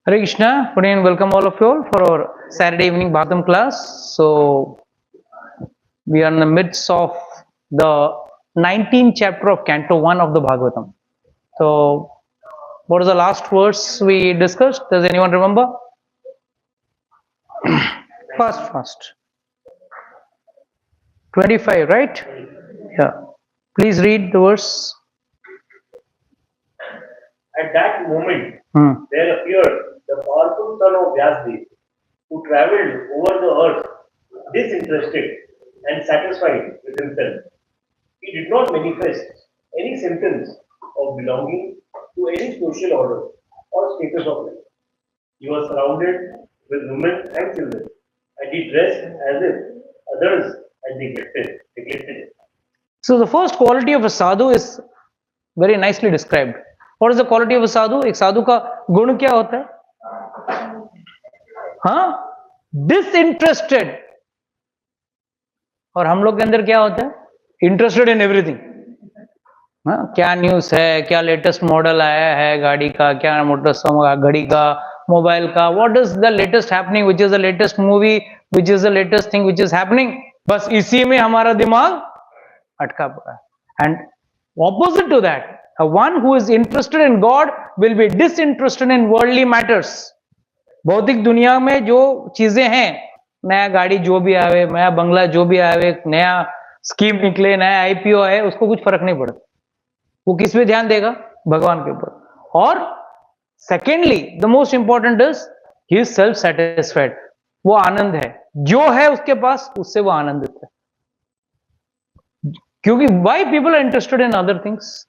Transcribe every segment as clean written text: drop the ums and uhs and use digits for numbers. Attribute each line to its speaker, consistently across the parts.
Speaker 1: Hare Krishna, good evening, welcome all of you all for our Saturday evening Bhagavatam class. So, we are in the midst of the 19th chapter of Canto 1 of the Bhagavatam. So, what is the last verse we discussed? Does anyone remember? Fast. 25, right? Yeah. Please read the verse.
Speaker 2: At that moment, there appeared the powerful son of Vyasdev, who travelled over the earth, disinterested and satisfied with himself. He did not manifest any symptoms of belonging to any social order or status of life. He was surrounded with women and children, and he dressed as if others had neglected him.
Speaker 1: So, the first quality of a sadhu is very nicely described. What is the quality of a sadhu? एक साधु का गुण क्या होता है? हाँ, disinterested. और हम लोग के अंदर क्या होता है? Interested in everything. हाँ, क्या न्यूज है, क्या लेटेस्ट मॉडल आया है गाड़ी का, क्या मोटर घड़ी का, मोबाइल का, what is the latest happening, which is the latest movie, which is the latest thing which is happening. बस इसी में हमारा दिमाग अटका पड़ा है. And opposite to that, one who is interested in God will be disinterested in worldly matters. भौतिक दुनिया में जो चीजें हैं, नया गाड़ी जो भी आवे, नया बंगला जो भी आवे, नया स्कीम निकले, नया आईपीओ है, उसको कुछ फर्क नहीं पड़ता. वो किस पे ध्यान देगा? भगवान के ऊपर. और secondly the most important is he is self satisfied. वो आनंद है, जो है उसके पास, उससे वो आनंदित है. क्योंकि why people are interested in other things?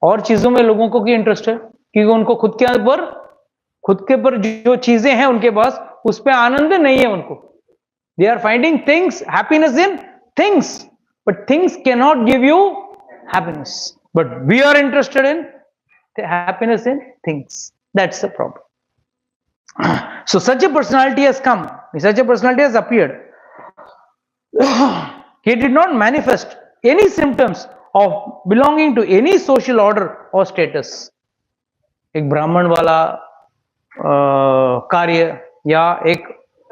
Speaker 1: और चीजों में लोगों को क्या इंटरेस्ट है? क्योंकि उनको खुद के ऊपर जो चीजें हैं उनके पास, उस पर आनंद नहीं है उनको. They are finding things, happiness in things, but things can not give you happiness. But we are interested in happiness in things. That's the problem. So such a personality has come, such a personality has appeared. He did not manifest any symptoms of belonging to any social order or status. एक ब्राह्मण वाला कार्य या एक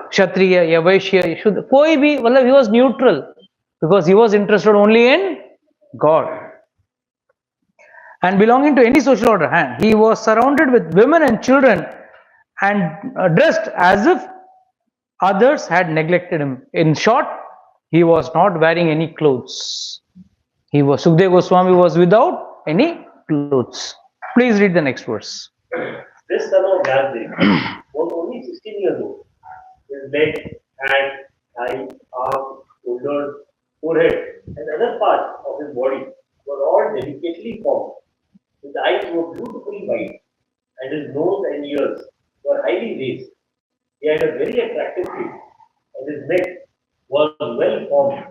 Speaker 1: क्षत्रिय या वैश्य, शुद्ध, कोई भी, मतलब he was neutral because he was interested only in God. And belonging to any social order, he was surrounded with women and children and dressed as if others had neglected him. In short, he was not wearing any clothes. Sukadeva Goswami was without any clothes. Please read the next verse.
Speaker 2: This son of Vyasdev was only 16 years old. His legs, hands, thighs, arms, shoulders, forehead, and other parts of his body were all delicately formed. His eyes were beautifully white, and his nose and ears were highly raised. He had a very attractive face, and his neck was well formed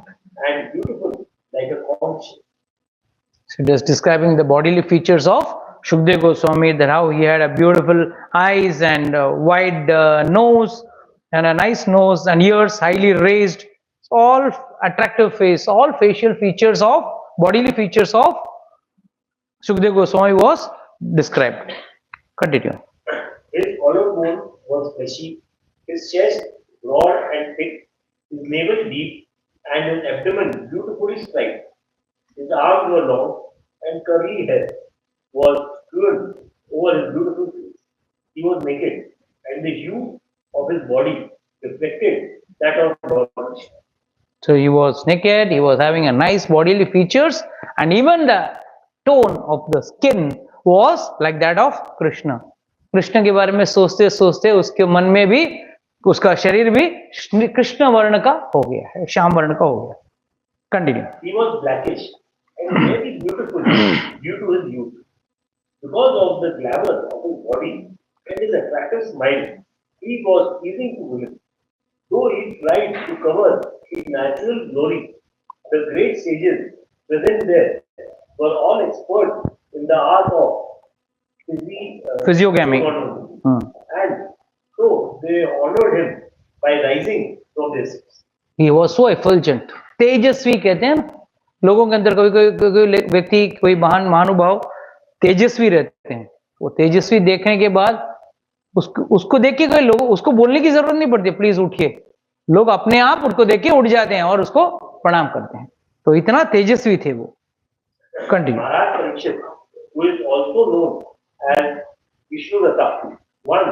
Speaker 2: and beautiful like a conch.
Speaker 1: So just describing the bodily features of Shukdev Goswami, that how he had a beautiful eyes and a wide nose and a nice nose and ears highly raised. All attractive face, all facial features of, bodily features of Shukdev Goswami was described. Continue.
Speaker 2: His collarbone was fleshy, his chest broad and thick, his navel deep, and his abdomen beautifully striped. His arms were long, and curly hair was strewn over his beautiful face. He was naked, and the hue of his body reflected that of God.
Speaker 1: So he was naked, he was having a nice bodily features, and even the tone of the skin was like that of Krishna. Krishna के बारे में सोचते सोचते उसके मन में भी, उसका शरीर भी कृष्ण वर्ण का हो गया है, श्याम वर्ण का हो गया. Continue.
Speaker 2: He was blackish and very beautiful due to his youth. Because of the glamour of his body and his attractive smile, he was pleasing to women. Though he tried to cover his natural glory, the great sages present there were all experts in the art of
Speaker 1: physiogamy.
Speaker 2: And so they honored him by rising from their seats.
Speaker 1: He was so effulgent. तेजस्वी कहते हैं लोगों के अंदर. कोई व्यक्ति, कोई महानुभाव तेजस्वी रहते हैं. वो तेजस्वी देखने के बाद उसको देख के कोई लोग उसको बोलने की जरूरत नहीं पड़ती प्लीज उठिए, लोग अपने आप उसको देख के उठ जाते हैं और उसको प्रणाम करते हैं। तो इतना तेजस्वी थे वो। Continue.
Speaker 2: Maharaj Parikshit, who is also known as Vishnuratha, one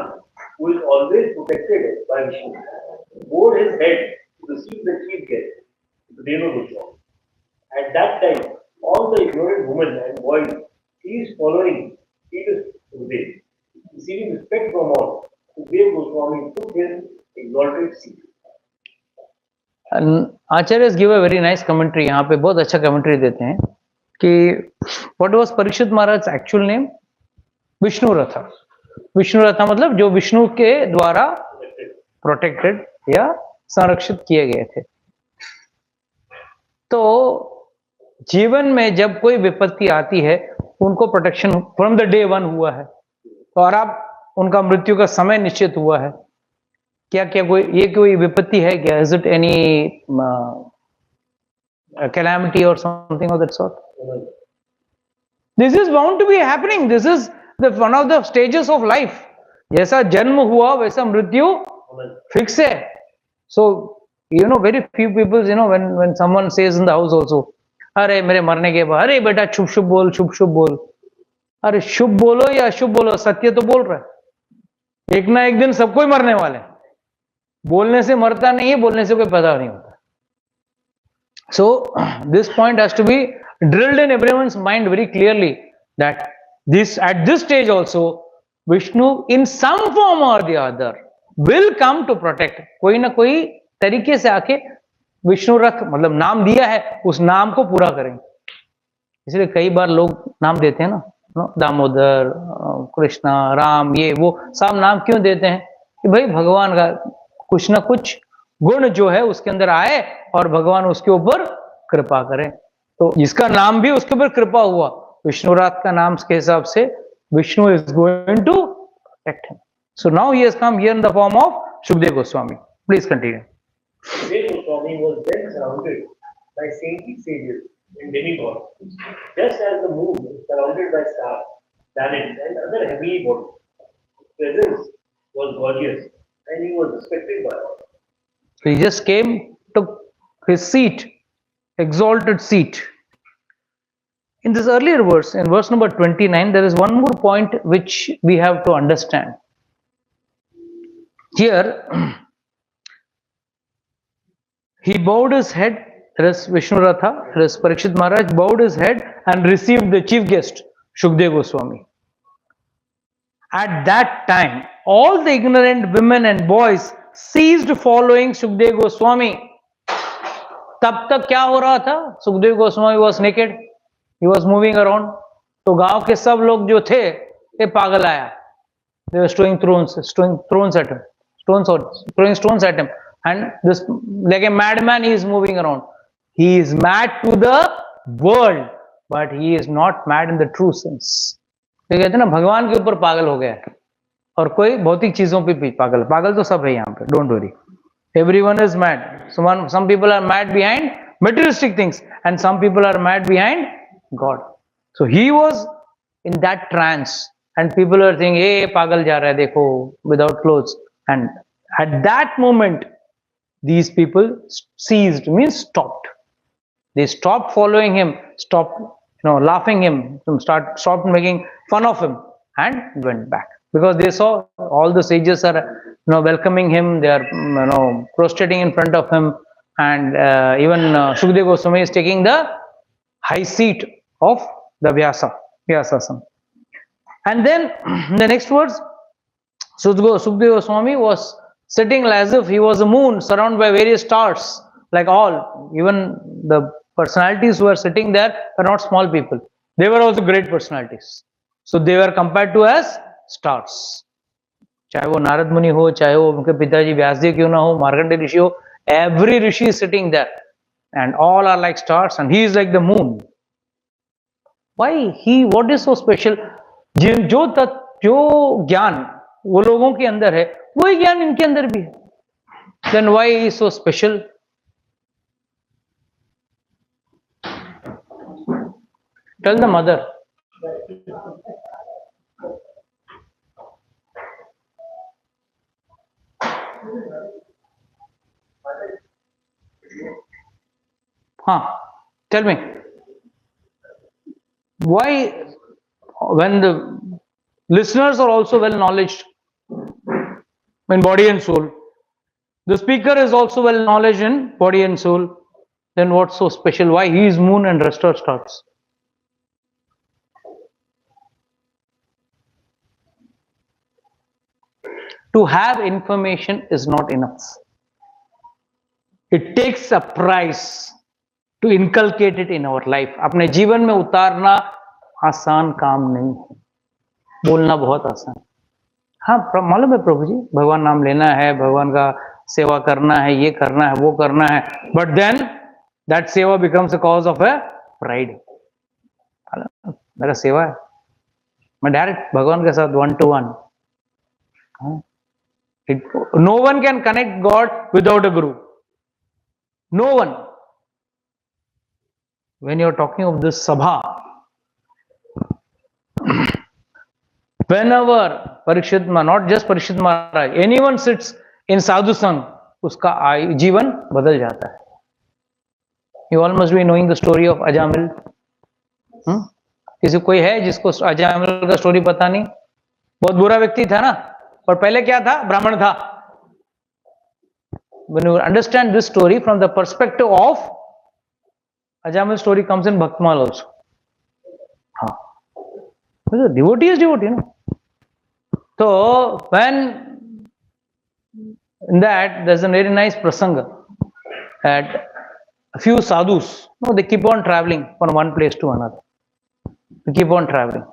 Speaker 2: who is always protected by Vishnu, bowed his head to receive the chief guest, Deva Goswami. At that time, all the ignorant women and boys ceased following Sridhar Sukhdev. Receiving respect from all, Sukhdev Goswami took his exalted seat.
Speaker 1: Acharya give a very nice commentary, यहाँ पे बहुत अच्छा commentary देते हैं कि what was Parikshit Maharaj actual name? Vishnu रथा। विष्णु रथा मतलब जो विष्णु के द्वारा प्रोटेक्टेड या संरक्षित किए गए थे। तो जीवन में जब कोई विपत्ति आती है उनको protection from the day one हुआ है, और अब उनका मृत्यु का समय निश्चित हुआ है। क्या क्या कोई विपत्ति है क्या? Is it any calamity or something of that sort? This is bound to be happening. This is one of the stages of life. जैसा जन्म हुआ वैसा मृत्यु फिक्स है. So very few people, when someone says in the house also, अरे मेरे मरने के बाद, अरे बेटा शुभ शुभ बोल, शुभ शुभ बोल. अरे शुभ बोलो या अशुभ बोलो, सत्य तो बोल रहा है. एक ना एक दिन सबको ही मरने वाले. बोलने से मरता नहीं है, बोलने से कोई पैदा नहीं होता. So this point has to be drilled in everyone's mind very clearly, that at this stage also Vishnu in some form or the other will come to protect. कोई ना कोई तरीके से आके विष्णु रथ मतलब नाम दिया है, उस नाम को पूरा करेंगे. इसलिए कई बार लोग नाम देते हैं ना, दामोदर, कृष्णा, राम, ये वो सब नाम क्यों देते हैं? कि भाई भगवान का कुछ ना कुछ गुण जो है उसके अंदर आए और भगवान उसके ऊपर कृपा करें. तो जिसका नाम भी उसके ऊपर कृपा हुआ, विष्णुरात का नाम के हिसाब से Vishnu is going to protect him. So now he has come here in the form of Sukhdev Goswami. Please continue.
Speaker 2: Sukhdev Goswami was then surrounded by saintly sages and demigods, just as the moon is surrounded by stars, planets, and other heavenly bodies. His presence was gorgeous, and he was respected by all.
Speaker 1: So he just came, took his seat, exalted seat. In this earlier verse, in verse number 29, there is one more point which we have to understand. Here, he bowed his head, that is Vishnuratha, that is Parikshit Maharaj, bowed his head and received the chief guest, Shukdev Goswami. At that time, all the ignorant women and boys ceased following Shukdev Goswami. तब तक क्या हो रहा था? Sukhdev Goswami was naked, he was moving around. तो गांव के सब लोग जो थे ये पागल आया. They were throwing stones at him, throwing stones at him, and this like a madman he is moving around. He is mad to the world, but he is not mad in the true sense. तो कहते हैं ना भगवान के ऊपर पागल हो गया और कोई भौतिक चीजों पे भी पागल. पागल तो सब है यहाँ पे. Don't worry. Everyone is mad. Some people are mad behind materialistic things, and some people are mad behind God. So he was in that trance, and people are saying, "Hey, pagal ja raha hai, dekho, without clothes." And at that moment, these people ceased, means stopped. They stopped following him, stopped, laughing him, stopped making fun of him, and went back. Because they saw all the sages are welcoming him, they are prostrating in front of him, and even Shukdev Goswami is taking the high seat of the Vyasasana. And then the next words, Shukdev Goswami was sitting as if he was a moon surrounded by various stars, like all, even the personalities who were sitting there were not small people, they were also great personalities. So they were compared to as stars. चाहे वो नारद मुनि हो, चाहे वो उनके पिताजी व्यासदेव क्यों ना हो, मार्कंडेय ऋषि हो, every rishi is sitting there and all are like stars and he is like the moon. Why what is so special? जो ज्ञान वो लोगों के अंदर है, वही ज्ञान इनके अंदर भी है. Then why he is so special? Tell the mother. Tell me, why, when the listeners are also well knowledged in body and soul, the speaker is also well knowledge in body and soul, then what's so special? Why he is moon and rest are stars? To have information is not enough. It takes a price to inculcate it in our life. अपने जीवन में उतारना आसान काम नहीं है, बोलना बहुत आसान। हाँ, मालूम है प्रभु जी, भगवान नाम लेना है, भगवान का सेवा करना है, ये करना है, वो करना है, बट देन दैट सेवा becomes a cause of A pride. मेरा सेवा है, मैं डायरेक्ट भगवान के साथ 1-to-1। No one can connect God without a guru. No one. When you are talking of this sabha, whenever Parikshit, not just Parikshit Maharaj, anyone sits in sadhu sang, उसका जीवन बदल जाता है। You all must be knowing the story of Ajamil. किसी कोई है जिसको अजामिल का स्टोरी पता नहीं? बहुत बुरा व्यक्ति था ना, और पहले क्या था? ब्राह्मण था। When you understand this story from the perspective of Ajamil, story comes in Bhaktmal also. The devotee is devotee, no? So when in that there's a very nice prasanga that a few sadhus, they keep on traveling from one place to another. They keep on traveling.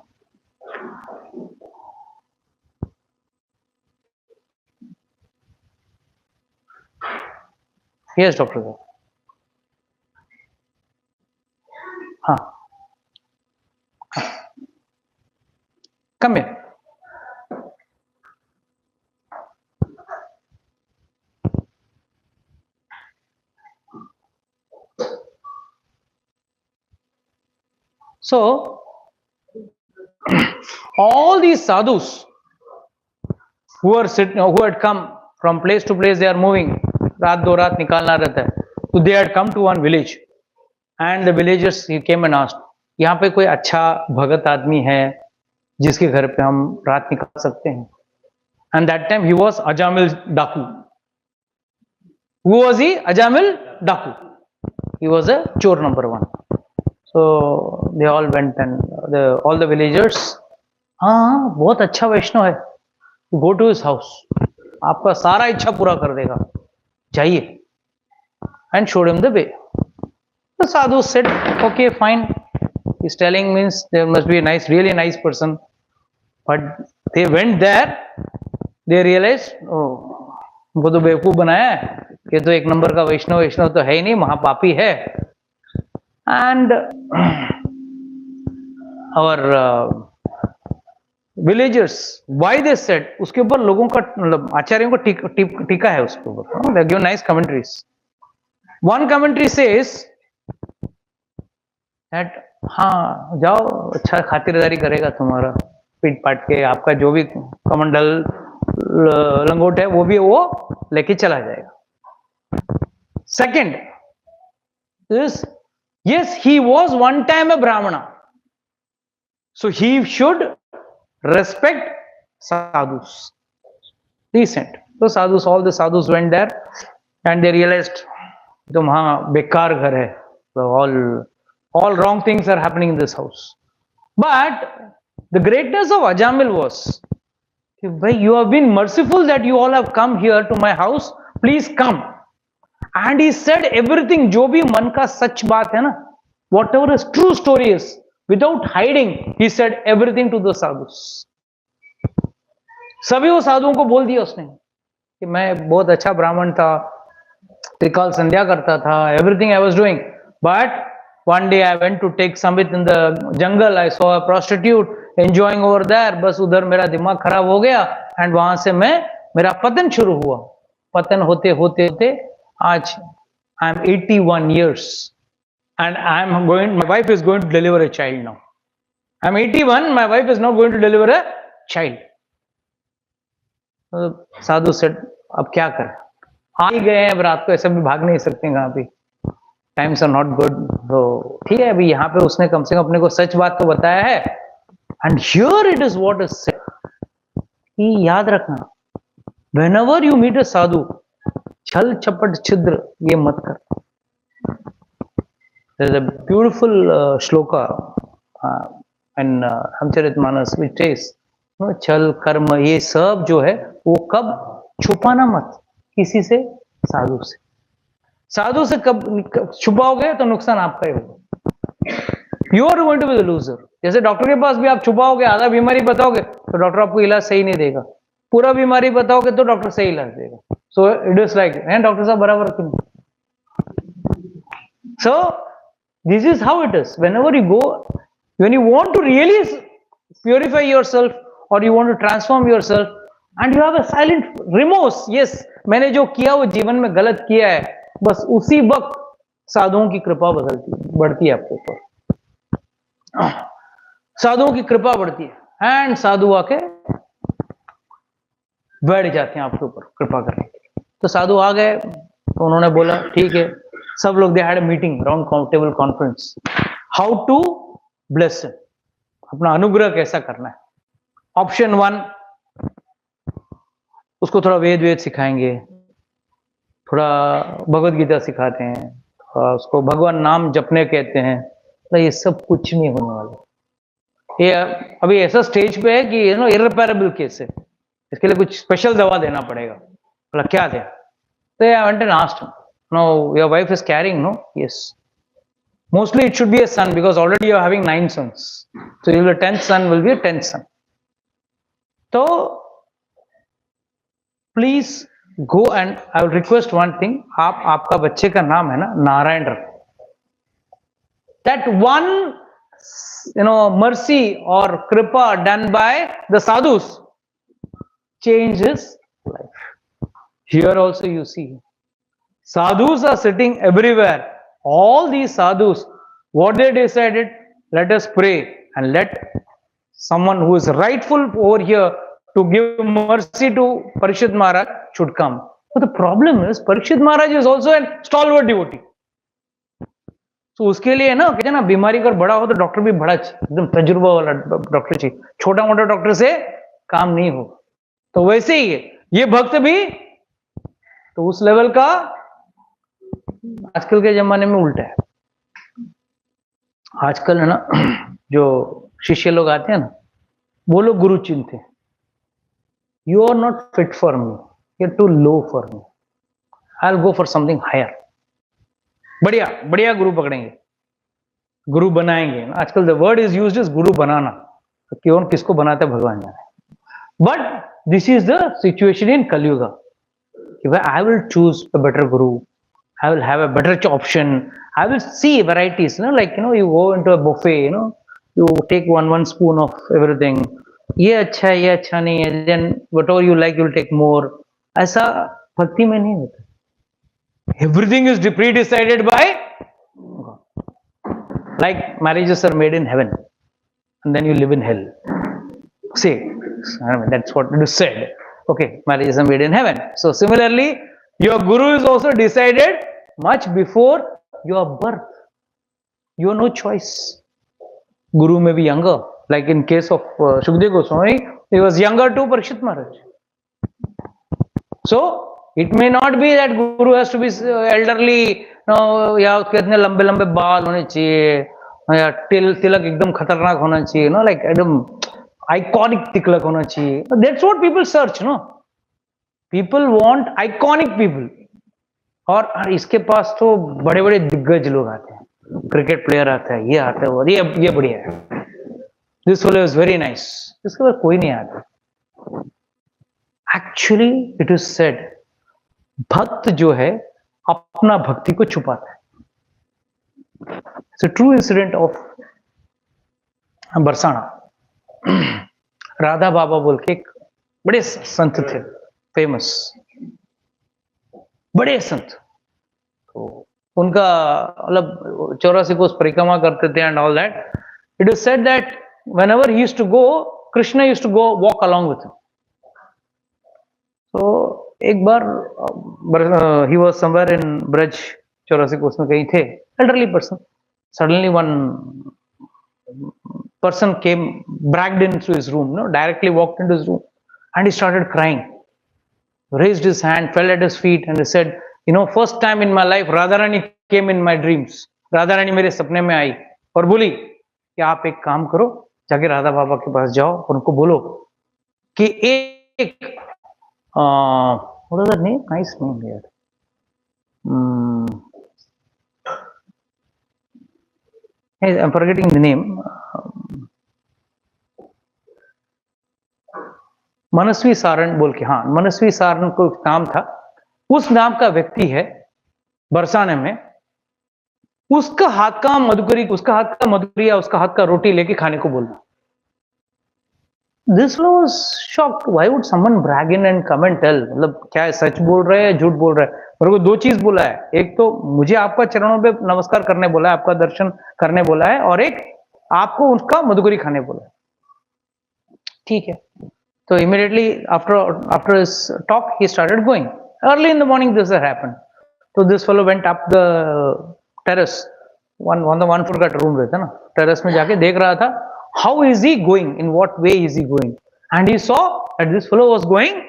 Speaker 1: Yes, Dr. Come here. So, all these sadhus who had come from place to place, they are moving. रात दो रात निकालना रहता है, तो they had come to one village, and the villagers came and asked, यहाँ पे कोई अच्छा भगत आदमी है जिसके घर पे हम रात निकाल सकते हैं? And that time he was Ajamil Daku. Who was he? Ajamil Daku. He was a chore number 1. So they all went, and all the villagers, हाँ बहुत अच्छा वैष्णव है, go to his house, आपका सारा इच्छा पूरा कर देगा, जाइए, and showed him the way. The sadhu said, okay, fine. He's telling means there must be a nice, really nice person. But they went there, they realized, oh, वो तो बेवकूफ बनाया है, ये तो एक नंबर का वैष्णव तो है ही नहीं, महापापी है. And our villagers, why they said, उसके ऊपर लोगों का, मतलब आचार्यों का टीका है उसके ऊपर. They give nice commentaries. One commentary says that हाँ जाओ, अच्छा खातिरदारी करेगा तुम्हारा, पीट पाट के आपका जो भी कमंडल लंगोट है वो भी वो लेके चला जाएगा. Second is, yes, he was one time a Brahmana, so he should respect sadhus, decent. So sadhus, all the sadhus went there, and they realized, तुम हाँ बेकार घर है, so all wrong things are happening in this house. But the greatness of Ajamil was, you have been merciful that you all have come here to my house, please come. And he said everything, जो भी मन का सच बात है ना, whatever his true story is, without hiding, he said everything to the sadhus. सभी वो साधुओं को बोल दिया उसने कि मैं बहुत अच्छा ब्राह्मण था, त्रिकाल संध्या करता था, everything I was doing. But one day I went to take samvit in the jungle, I saw a prostitute enjoying over there, बस उधर मेरा दिमाग खराब हो गया, and वहां से मेरा पतन शुरू हुआ. पतन होते होते होते आज I am 81 years and my wife is going to deliver a child now. I am 81, my wife is now going to deliver a child. Sadhu said, अब क्या करें, आ ही गए हैं, अब रात को ऐसे भी भाग नहीं सकते कहाँ पे, टाइम्स आर नॉट गुड। तो ठीक है, अभी यहाँ पे उसने कम से कम अपने को सच बात तो बताया है। And here it is what is said कि याद रखना, whenever you meet a साधु, छल छपट छिद्र ये मत कर। There's a beautiful shloka in Ramcharitmanas which says, छल कर्म ये सब जो है वो कब छुपाना मत किसी से, साधु से। साधु से कब छुपाओगे तो नुकसान आपका ही होगा। You are going to be the loser. जैसे डॉक्टर के पास भी आप छुपाओगे, आधा बीमारी बताओगे तो डॉक्टर आपको इलाज सही नहीं देगा, पूरा बीमारी बताओगे तो डॉक्टर सही इलाज देगा। So it is like, doctor साहब बराबर क्यों? So this is how it is. Whenever you go, when you want to really purify yourself or you want to transform yourself and you have a silent remorse, yes मैंने जो किया वो जीवन में गलत किया है, बस उसी वक्त साधुओं की कृपा बढ़ती है आपके ऊपर, साधुओं की कृपा बढ़ती है एंड साधु आके बैठ जाते हैं आपके ऊपर कृपा करने के लिए। तो साधु आ गए तो उन्होंने बोला ठीक है, सब लोग they had a meeting round table conference, how to bless him, अपना अनुग्रह कैसा करना है। ऑप्शन 1, उसको थोड़ा वेद सिखाएंगे, थोड़ा भगवत गीता सिखाते हैं, उसको भगवान नाम जपने कहते हैं। तो ये सब कुछ नहीं होने वाला। ये अभी ऐसा स्टेज पे है कि इररिपेरेबल केस है, इसके लिए कुछ स्पेशल दवा देना पड़ेगा। बोला क्या दे? तो I went and asked him, no your wife is carrying, no? Yes. Mostly it should be a son because already you are having 9 sons. So your 10th son will be a 10th son. So please go and I will request one thing. आपका बच्चे का नाम है ना नारायण रखो. That one mercy or kripa done by the sadhus change his life. Here also you see sadhus are sitting everywhere. All these sadhus, what they decided, let us pray and let someone who is rightful over here to give mercy to Parikshit Maharaj should come. But the problem is Parikshit Maharaj is also a stalwart devotee. So उसके लिए ना कहते हैं ना, बीमारी अगर बड़ा हो तो डॉक्टर भी बड़ा एकदम तजुर्बा वाला डॉक्टर चाहिए, छोटा मोटा डॉक्टर से काम नहीं हो। तो वैसे ही है ये भक्त भी, तो उस लेवल का आजकल के जमाने में उल्टा है। आजकल है ना जो शिष्य लोग आते हैं ना, वो लोग गुरु चिंते हैं। You are not fit for me, you are too low for me, I will go for something higher. बढ़िया बढ़िया गुरु पकड़ेंगे, गुरु बनाएंगे। आजकल the word is used is guru बनाना, तो क्यों किसको बनाते भगवान जाने। But this is the situation in Kaliyuga, I will choose a better guru, I will have a better option. I will see varieties, like you go into a buffet, you take one spoon of everything. ये अच्छा है, ये अच्छा नहीं है, then whatever you like, you'll take more. ऐसा भक्ति में नहीं होता। Everything is pre-decided by God. Like marriages are made in heaven, and then you live in hell. See, that's what it is said. Okay, marriages are made in heaven. So similarly, your guru is also decided much before your birth. You have no choice. Guru may be younger, like in case of Shukdev Goswami, he was younger to Parikshit Maharaj. So it may not be that Guru has to be elderly, या उसके इतने लंबे लंबे बाल होने चाहिए, या तिलक एकदम खतरनाक होना चाहिए, like एकदम iconic तिलक होना चाहिए. That's what people search, People want iconic people. और इसके पास तो बड़े बड़े दिग्गज लोग आते हैं, क्रिकेट प्लेयर आता है, ये आता है, और ये बढ़िया है, this fellow is very nice, इसके बाद कोई नहीं आता। एक्चुअली इट इज सेड, भक्त जो है अपना भक्ति को छुपाता है। It's a true incident of Barsana. Radha Baba बोल के एक बड़े संत थे, फेमस बड़े संत। तो उनका मतलब 84 कोस परिक्रमा करते थे and all that. It is said that whenever he used to go, Krishna used to go walk along with him. तो एक बार he was somewhere in Braj, 84 कोस में कहीं थे, elderly person, suddenly one person came, bragged into his room, no, directly walked into his room, and he started crying, raised his hand, fell at his feet, and he said, first time in my life Radharani came in my dreams. Radharani मेरे सपने में आई और बोली कि आप एक काम करो, जाके राधा बाबा के पास जाओ और उनको बोलो कि एक what was that name? Nice name here. I'm forgetting the name. मनस्वी सारण बोल के, हाँ, मनस्वी सारण को नाम था, उस नाम का व्यक्ति है बरसाने में, उसका हाथ का मधुकरी, उसका हाथ का मधुरिया, उसका हाथ का रोटी लेके खाने को बोलना. This was shocked. Why would someone brag in and come and tell? मतलब क्या है, सच बोल रहे हैं, झूठ बोल रहे हैं? मेरे को दो चीज बोला है, एक तो मुझे आपका चरणों पे नमस्कार करने बोला है, आपका दर्शन करने बोला है, और एक आपको उसका मधुकरी खाने बोला है. ठीक है. So immediately after his talk, he started going. Early in the morning, this had happened. So this fellow went up the terrace. On the 1 floor का room रहता ना, terrace में जाके देख रहा था. How is he going? In what way is he going? And he saw that this fellow was going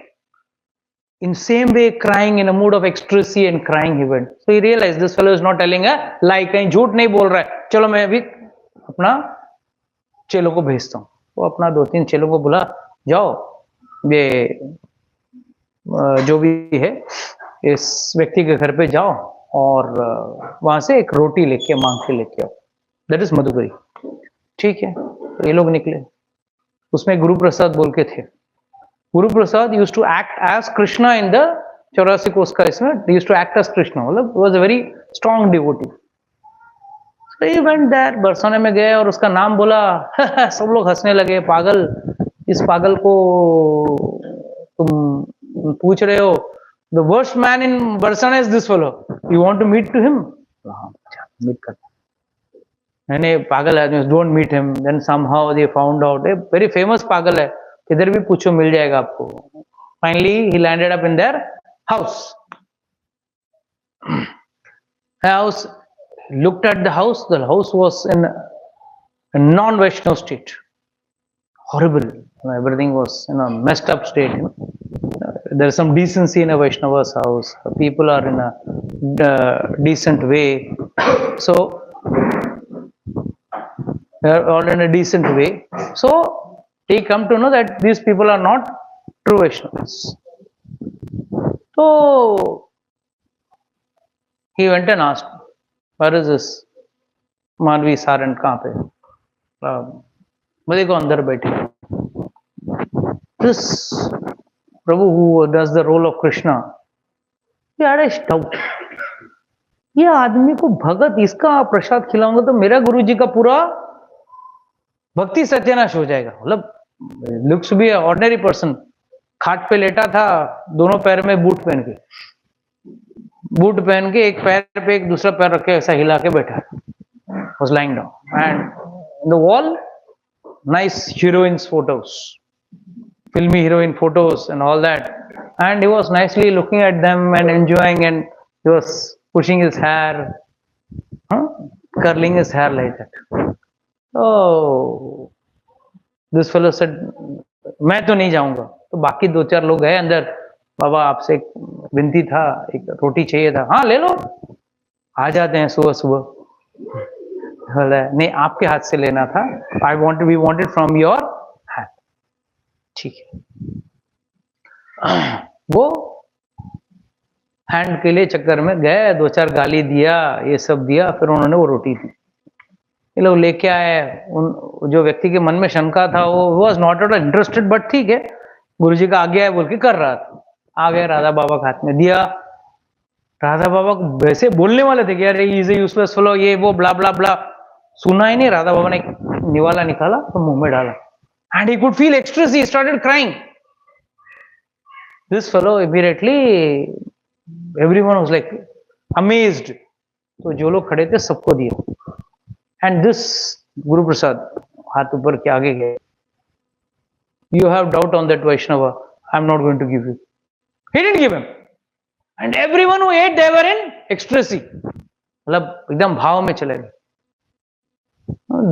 Speaker 1: in same way, crying in a mood of ecstasy and crying. He went. So he realized this fellow is not telling a lie. कहीं झूठ नहीं बोल रहा है. चलो मैं अभी अपना चेलों को भेजता हूँ. वो अपना 2-3 चेलों को बुला, जाओ ये जो भी है इस व्यक्ति के घर पे जाओ और वहां से एक रोटी लेके मांग के लेके आओ. That is madhukari. ठीक है. तो ये लोग निकले. उसमें गुरु प्रसाद बोल के थे. Guru Prasad used to act as Krishna in the 84 कोस का, इसमें used to act as Krishna, मतलब was a very strong devotee. So he went there, बरसाने में गए और उसका नाम बोला. सब लोग हंसने लगे. पागल, इस पागल को तुम पूछ रहे हो. The worst man in Barsana is this fellow. You want to meet to him? Meet कर. नहीं, पागल आदमी, don't meet him. Then somehow they found out, a very famous पागल है, किधर भी पूछो मिल जाएगा आपको. Finally he landed up in their house. House, looked at the house. The house was in a non-Vaishnav state. Horrible. Everything was in a messed up state. There's some decency in a Vaishnava's house. People are in a decent way. So they're all in a decent way. So they come to know that these people are not true Vaishnavas. So he went and asked, where is this मानवी सारण, कहाँ पे? मुझे को अंदर बैठे. This Prabhu who does the role of Krishna, he had a doubt. ये आदमी को भगत इसका प्रसाद खिलाऊंगा तो मेरा गुरुजी का पूरा भक्ति सत्यानाश हो जाएगा. मतलब लुक्स भी ऑर्डिनरी पर्सन, खाट पे लेटा था, दोनों पैर में बूट पहन के, एक पैर पे एक दूसरा पैर रख के ऐसा हिला के बैठा. Was lying down, and on the wall, nice heroines photos, filmy heroine photos and all that, and he was nicely looking at them and enjoying, and he was pushing his hair, curling his hair like that. Oh, this fellow said, मैं तो नहीं जाऊंगा. तो बाकी 2-4 लोग गए अंदर. बाबा आपसे एक विनती था, एक रोटी चाहिए था. हाँ ले लो, आ जाते हैं सुबह सुबह. नहीं, आपके हाथ से लेना था. We wanted from your hand. ठीक है. वो हैंड के लिए चक्कर में गए, 2-4 गाली दिया, ये सब दिया, फिर उन्होंने वो रोटी दी. ये लोग लेके आए. जो व्यक्ति के मन में शंका था वो was not at interested, but ठीक है, गुरुजी का आज्ञा है बोल के कर रहा था. आ गए, राधा बाबा के हाथ में दिया. राधा बाबा को वैसे बोलने वाले थे कि यार इज ए यूजलेस फेलो, ये वो ब्ला ब्ला ब्ला. सुना ही नहीं. राधा बाबा ने एक निवाला निकाला तो मुंह में डाला. And he could feel ecstasy. He started crying. This fellow immediately, everyone was like amazed. तो जो लोग खड़े थे सबको दिया. एंड दिस गुरु प्रसाद हाथ ऊपर के आगे गए. You have doubt on that Vaishnava, I am not going to give you. He didn't give him. And everyone who ate, they were in ecstasy. मतलब एकदम भाव में चले गए.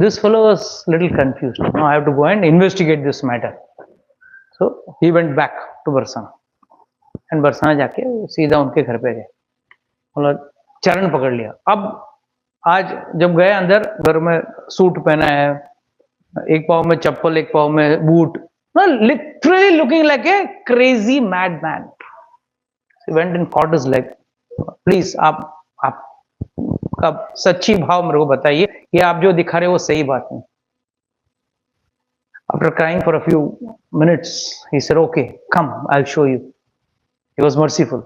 Speaker 1: This fellow was little confused. Now I have to go and investigate this matter. So he went back to Barsana. And Barsana जाके सीधा उनके घर पे गए. मतलब चरण पकड़ लिया. अब आज जब गए अंदर, घर में सूट पहना है, एक पाँव में चप्पल, एक पाँव में boot, literally looking like a crazy madman. He went and caught his leg. Please, आपका सच्ची भाव मेरे को बताइए, ये आप जो दिखा रहे हो वो सही बात नहीं. After crying for a few minutes, he said, "Okay, come, I'll show you." He was merciful.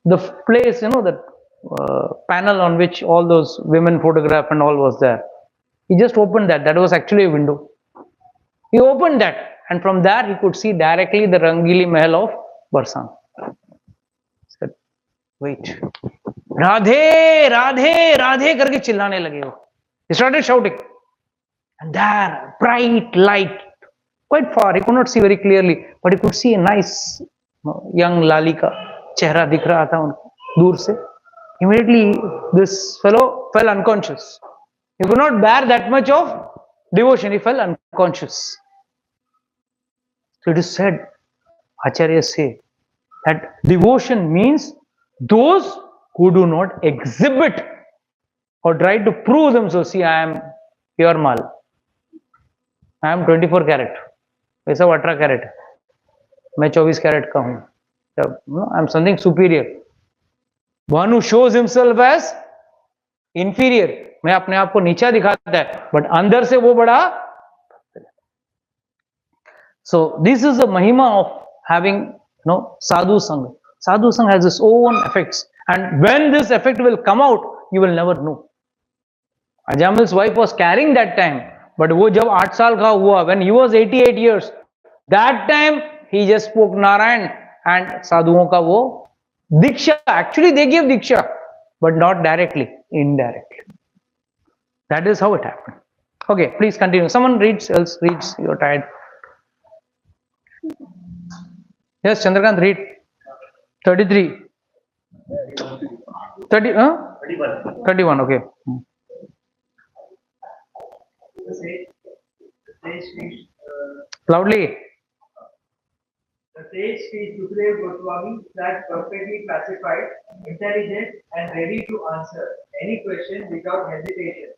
Speaker 1: The place, that panel on which all those women photograph and all was there. He just opened that. That was actually a window. He opened that, and from there he could see directly the Rangili Mahal of Barsana. He said, "Wait, Radhe, Radhe, Radhe," करके चिल्लाने लगे वो. He started shouting, and there, bright light, quite far. He could not see very clearly, but he could see a nice young Lalika. चेहरा दिख रहा था उनको दूर से. Immediately, this fellow fell unconscious. He could not bear that much of devotion. He fell unconscious. So it is said, Acharya say, that devotion means those who do not exhibit or try to prove themselves. See, I am pure mal. I am 24 carat. वैसा 18 carat है. मैं 24 carat का हूँ. I am something superior. One who shows himself as inferior, मैं अपने आप को नीचा दिखाता है, but अंदर से वो बड़ा. So this is the mahima of having sadhu sangha. Sadhu sangha has its own effects, and when this effect will come out, you will never know. Ajamal's wife was carrying that time, but वो जब 8 साल का हुआ, when he was 88 years, that time he just spoke Narayan, and साधुओं का वो दीक्षा, actually they give diksha, but not directly, indirectly. That is how it happened. Okay, please continue. Someone reads, else reads. You're tired. Yes, Chandrakant, read. 33. 31, okay. Loudly.
Speaker 3: The sage Sri Sukhdev Goswami sat perfectly pacified, intelligent, and ready to answer any question without hesitation.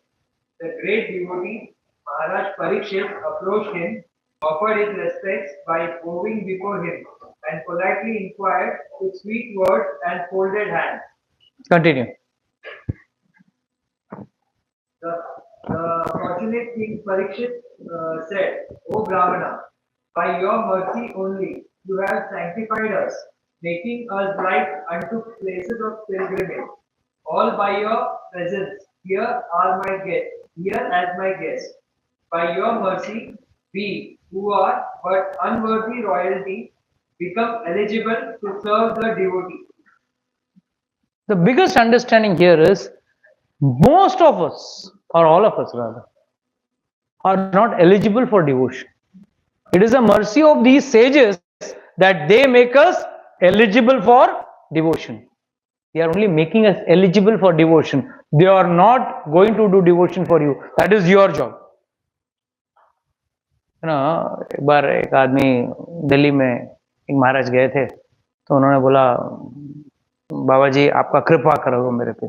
Speaker 3: The great devotee Maharaj Parikshit approached him, offered his respects by bowing before him, and politely inquired with sweet words and folded hands.
Speaker 1: Continue.
Speaker 3: The fortunate king Parikshit said, "O Brahmana, by your mercy only you have sanctified us, making us like unto places of pilgrimage. All by your presence, here as my guests. By your mercy, we who are but unworthy royalty become eligible to serve the devotee."
Speaker 1: The biggest understanding here is most of us, or all of us rather, are not eligible for devotion. It is a mercy of these sages that they make us eligible for devotion. They are only making us eligible for devotion. They are not going to do devotion for you. That is your job. एक बार एक आदमी दिल्ली में एक महाराज गए थे, तो उन्होंने बोला, बाबा जी आपका कृपा करो मेरे पे,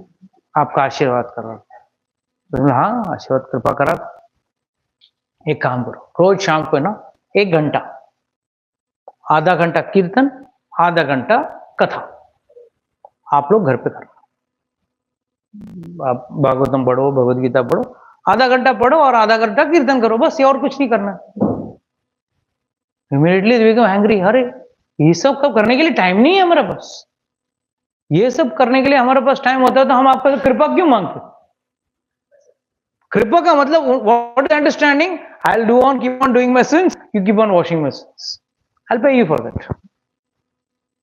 Speaker 1: आपका आशीर्वाद करो. तो हाँ, आशीर्वाद कृपा करा. एक काम करो, रोज शाम को ना 1 घंटा, आधा घंटा कीर्तन, आधा घंटा कथा आप लोग घर पे करो. आप भागवतम पढ़ो, भगवत गीता पढ़ो, आधा घंटा पढ़ो और आधा घंटा कीर्तन करो, बस. ये और कुछ नहीं करना. Immediately they become angry. अरे ये सब कब करने के लिए टाइम नहीं है हमारे पास. ये सब करने के लिए हमारे पास टाइम होता है तो हम आपका कृपा क्यों मांगते. कृपा का मतलब what is understanding. I'll keep on doing my sins, you keep on washing my sins. I'll pay you for that.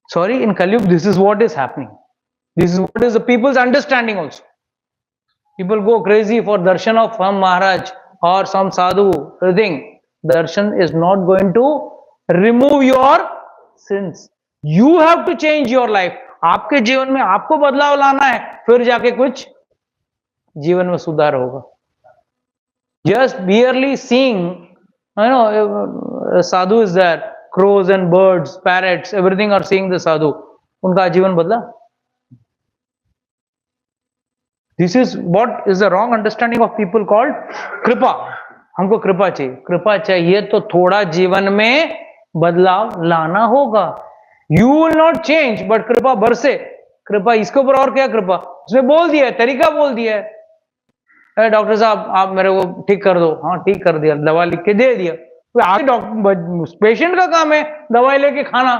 Speaker 1: Sorry, in Kali Yuga, this is what is happening. This is what is the people's understanding also. People go crazy for darshan of some Maharaj or some sadhu. Everything. Darshan is not going to remove your sins. You have to change your life. आपके जीवन में आपको बदलाव लाना है, फिर जाके कुछ जीवन में सुधार होगा. Just barely seeing, you know, sadhu is there, crows and birds, parrots, everything are seeing the sadhu. उनका जीवन बदला. This is what is the wrong understanding of people called कृपा. हमको कृपा चाहिए. कृपा चाहिए तो थोड़ा जीवन में बदलाव लाना होगा. You will not change, but कृपा बरसे. कृपा इसके ऊपर और क्या कृपा? उसने बोल दिया है, तरीका बोल दिया है. डॉक्टर साहब आप मेरे को ठीक कर दो. हाँ ठीक कर दिया, दवा लिख के दे दिया. तो आगे डॉक्टर पेशेंट का काम है दवाई लेके खाना.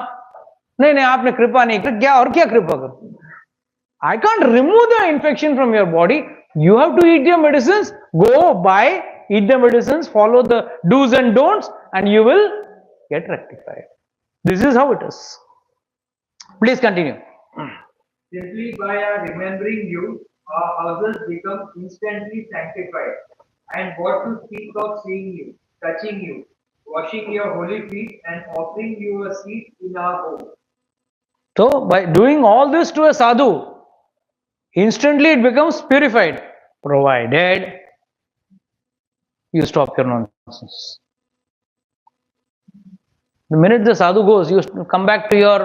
Speaker 1: नहीं नहीं आपने कृपा नहीं की, क्या और क्या कृपा कर. I can't remove the infection from your body. You have to eat your medicines. Go buy, eat the medicines, follow the do's and don'ts, and you will get rectified. This is how it is. Please continue.
Speaker 3: Simply by our remembering you, our houses become instantly sanctified. And what to speak of seeing you, touching you, washing your holy feet, and offering you a seat in our home.
Speaker 1: So, by doing all this to a sadhu, instantly it becomes purified, provided you stop your nonsense. The minute the sadhu goes, you come back to your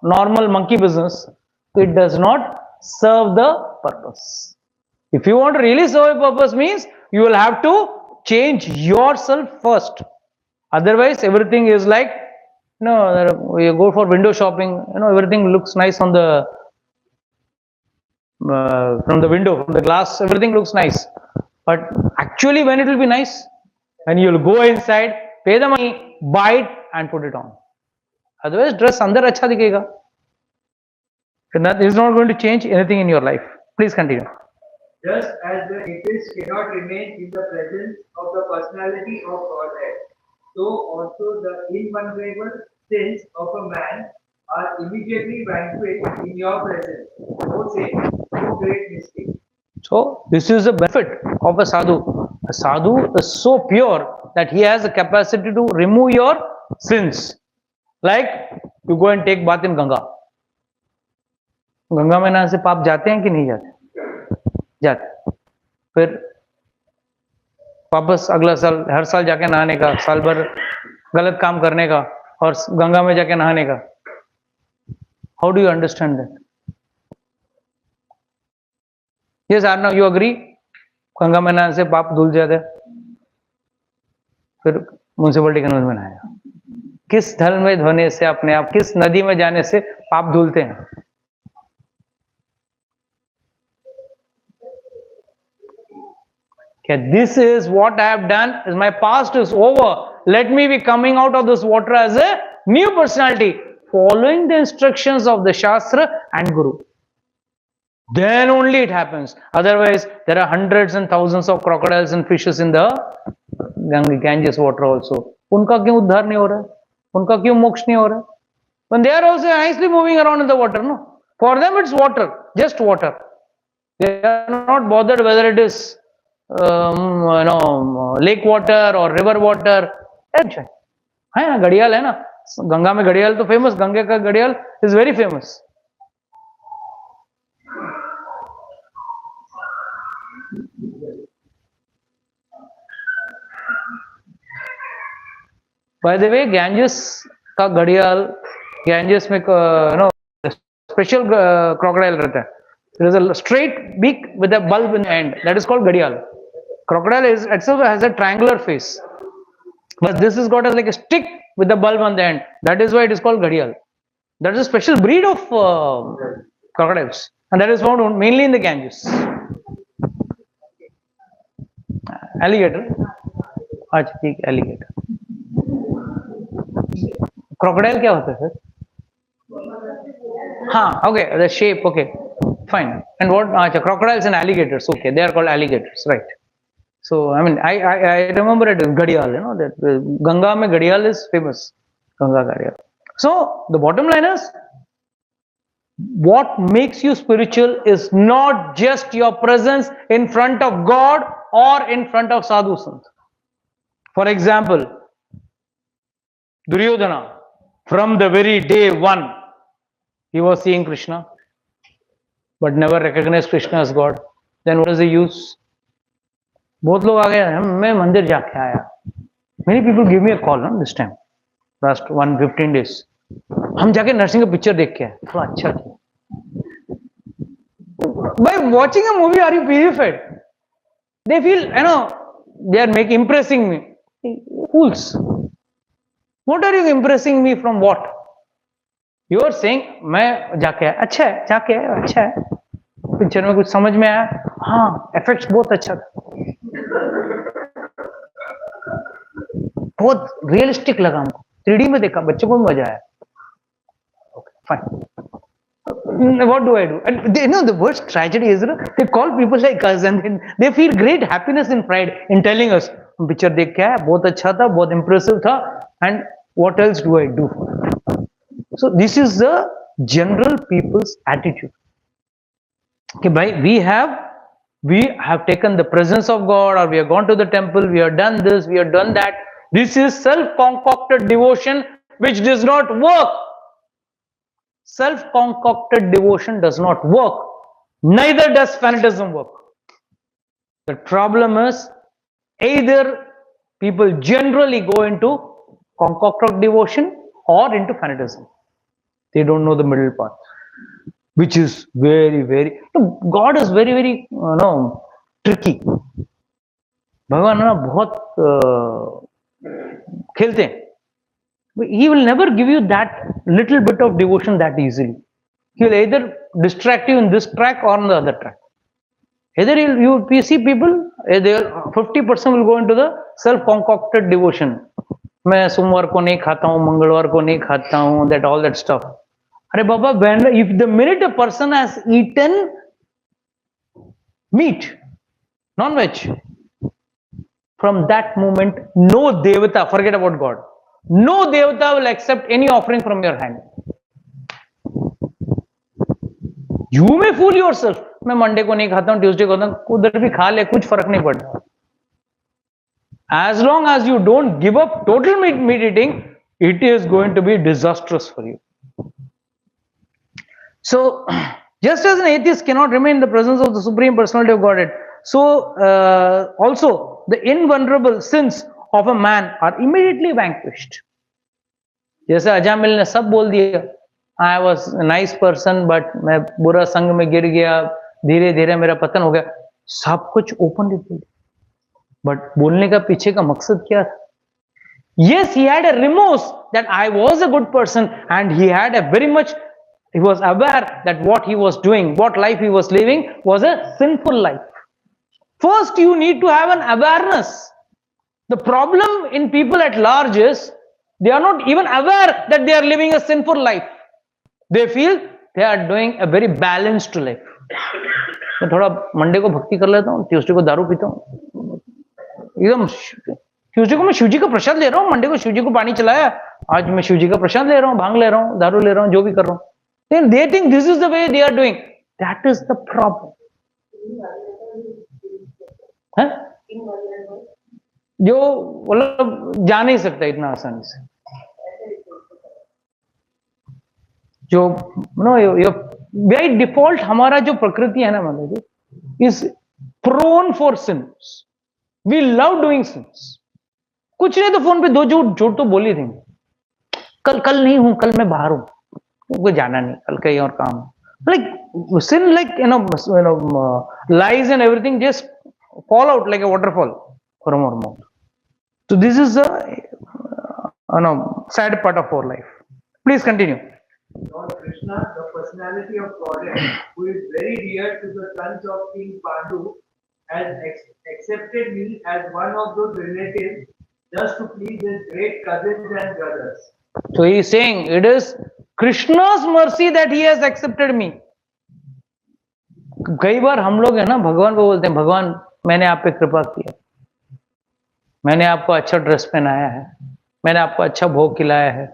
Speaker 1: normal monkey business. It does not serve the purpose. If you want to really serve a purpose, means you will have to change yourself first. Otherwise, everything is like, you know, you go for window shopping, you know, everything looks nice on the from the window, from the glass, everything looks nice. But actually, when it will be nice? When you will go inside, pay the money, buy it, and put it on. Otherwise, dress andar acha dikhega. That is not going to change anything in your life. Please continue.
Speaker 3: Just as the atheist cannot remain in the presence of the personality of Godhead, so also the invulnerable sins of a man are immediately vanquished in your presence. O saint, O great mystic.
Speaker 1: So, this is the benefit of a sadhu. A sadhu is so pure that he has the capacity to remove your sins. Like, you go and take bath in Ganga. Ganga में नहाने से पाप जाते हैं कि नहीं जाते? जाते. फिर वापस अगला साल, हर साल जाके नहाने का, साल भर गलत काम करने का और गंगा में जाके नहाने का. How do you understand that? Yes, Arnav, you agree? Ganga में नहाने से पाप धुल जाते हैं. फिर म्युनिसिपलिटी के नदी में नहाया. किस धल में धोने से अपने आप, किस नदी में जाने से पाप धुलते हैं? Okay, this is what I have done. My past is over. Let me be coming out of this water as a new personality, following the instructions of the Shastra and Guru. Then only it happens. Otherwise, there are hundreds and thousands of crocodiles and fishes in the Ganges water also. उनका क्यों उद्धार नहीं हो रहा है? उनका क्यों मोक्ष नहीं हो रहा है? When they are also nicely moving around in the water, no? For them it's water, just water. They are not bothered whether it is lake water or river water. है ना, घड़ियाल है ना, गंगा में घड़ियाल तो फेमस, गंगे का घड़ियाल is very famous. By the way, Ganges का घड़ियाल, Ganges में स्पेशल crocodile रहता है. There is a straight beak with a bulb in the end. That is called घड़ियाल. Crocodile is itself has a triangular face, but this is got as like a stick with the bulb on the end. That is why it is called घड़ियाल. That is a special breed of crocodiles, and that is found mainly in the Ganges. Alligator. अच्छा ठीक, alligator. Crocodile क्या होता है sir? हाँ, okay, the shape, okay, fine. And what? अच्छा, crocodiles and alligators. Okay, they are called alligators, right? So I mean, I remember it. Ghadial, you know that Ganga mein Ghadial is famous. Ganga Ghadial. So the bottom line is, what makes you spiritual is not just your presence in front of God or in front of sadhu sant. For example, Duryodhana, from the very day one, He was seeing Krishna, but never recognized Krishna as God. Then what is the use? बहुत लोग आ गए, मैं मंदिर जाके आया. Many people give me a call this time, last 15 days. हम जाके नरसिंह का पिक्चर देख के आए, थोड़ा अच्छा था. By watching a movie, are you purified? They feel, they are impressing me. Fools. What are you impressing me from what? You are saying, मैं जाके आया, अच्छा है, जाके आया, अच्छा है. पिक्चर में कुछ समझ में आया, हाँ, इफेक्ट्स बहुत अच्छा था, बहुत रियलिस्टिक लगा हमको, 3D में देखा, बच्चों को भी मजा आया. Okay, fine. What do I do? And the worst tragedy is, they call people like us and then they feel great happiness and pride in telling us, picture देख के आया, बहुत अच्छा था, बहुत impressive था, and what else do I do? So this is the general people's attitude. Okay, bhai, we have taken the presence of God, or we have gone to the temple, we have done this, we have done that. This is self-concocted devotion which does not work. Self-concocted devotion does not work. Neither does fanatism work. The problem is, either people generally go into concocted devotion or into fanatism. They don't know the middle path, which is very, very. God is very, very, tricky. भगवान ना बहुत खेलते हैं. He will never give you that little bit of devotion that easily. He will either distract you in this track or on the other track. Either you see people, 50% will go into the self-concocted devotion. मैं सोमवार को नहीं खाता हूँ, मंगलवार को नहीं खाता हूँ, that all that stuff. अरे बाबा, if the minute a person has eaten meat, non-veg, from that moment, no devata, forget about God, no devata will accept any offering from your hand. You may fool yourself. मैं Monday को नहीं खाता हूँ, Tuesday को खाता हूँ, उधर भी खा ले, कुछ फर्क नहीं पड़ता. As long as you don't give up total meat eating, it is going to be disastrous for you. So, just as an atheist cannot remain in the presence of the Supreme Personality of Godhead, so also the invulnerable sins of a man are immediately vanquished. जैसे अजामिल ने सब बोल दिया, I was a nice person, but मैं बुरा संग में गिर गया, धीरे धीरे मेरा पतन हो गया, सब कुछ openly बोल दिया. But बोलने का पीछे का मकसद क्या था? Yes, he had a remorse that I was a good person, and he was aware that what he was doing, what life he was living was a sinful life. First, you need to have an awareness. The problem in people at large is they are not even aware that they are living a sinful life. They feel they are doing a very balanced life. मैं थोड़ा Monday को भक्ति कर लेता हूँ, Tuesday को दारू पीता हूँ, एकदम ट्यूसडे को मैं शिवजी का प्रसाद ले रहा हूँ, मंडे को शिवजी को पानी चलाया, आज मैं शिवजी का प्रसाद ले रहा हूँ, भांग ले रहा हूँ, दारू ले रहा हूँ, जो भी कर रहा हूँ. Then they think this is the way they are doing. That is the problem. है? जो मतलब जा नहीं सकता इतना आसानी से, जो बाय डिफॉल्ट हमारा जो प्रकृति है ना, मतलब is prone for sins. We love doing sins. कुछ नहीं तो फोन पे दो झूठ तो बोल ही देंगे. कल नहीं हूं, कल मैं बाहर हूं, कोई जाना नहीं, कल कहीं और काम. Like sin, like lies and everything just fall out like a waterfall from our mouth. So this is a sad part of our life. Please continue.
Speaker 3: Lord Krishna, the personality of Godhead, who is very dear to the sons of King Pandu, has accepted me as one of those relatives just to please his great cousins and brothers.
Speaker 1: So he is saying it is Krishna's mercy that he has accepted me. कई बार हम लोग है ना भगवान को बोलते हैं, भगवान मैंने आप पे कृपा किया, मैंने आपको अच्छा ड्रेस पहनाया है, मैंने आपको अच्छा भोग खिलाया है,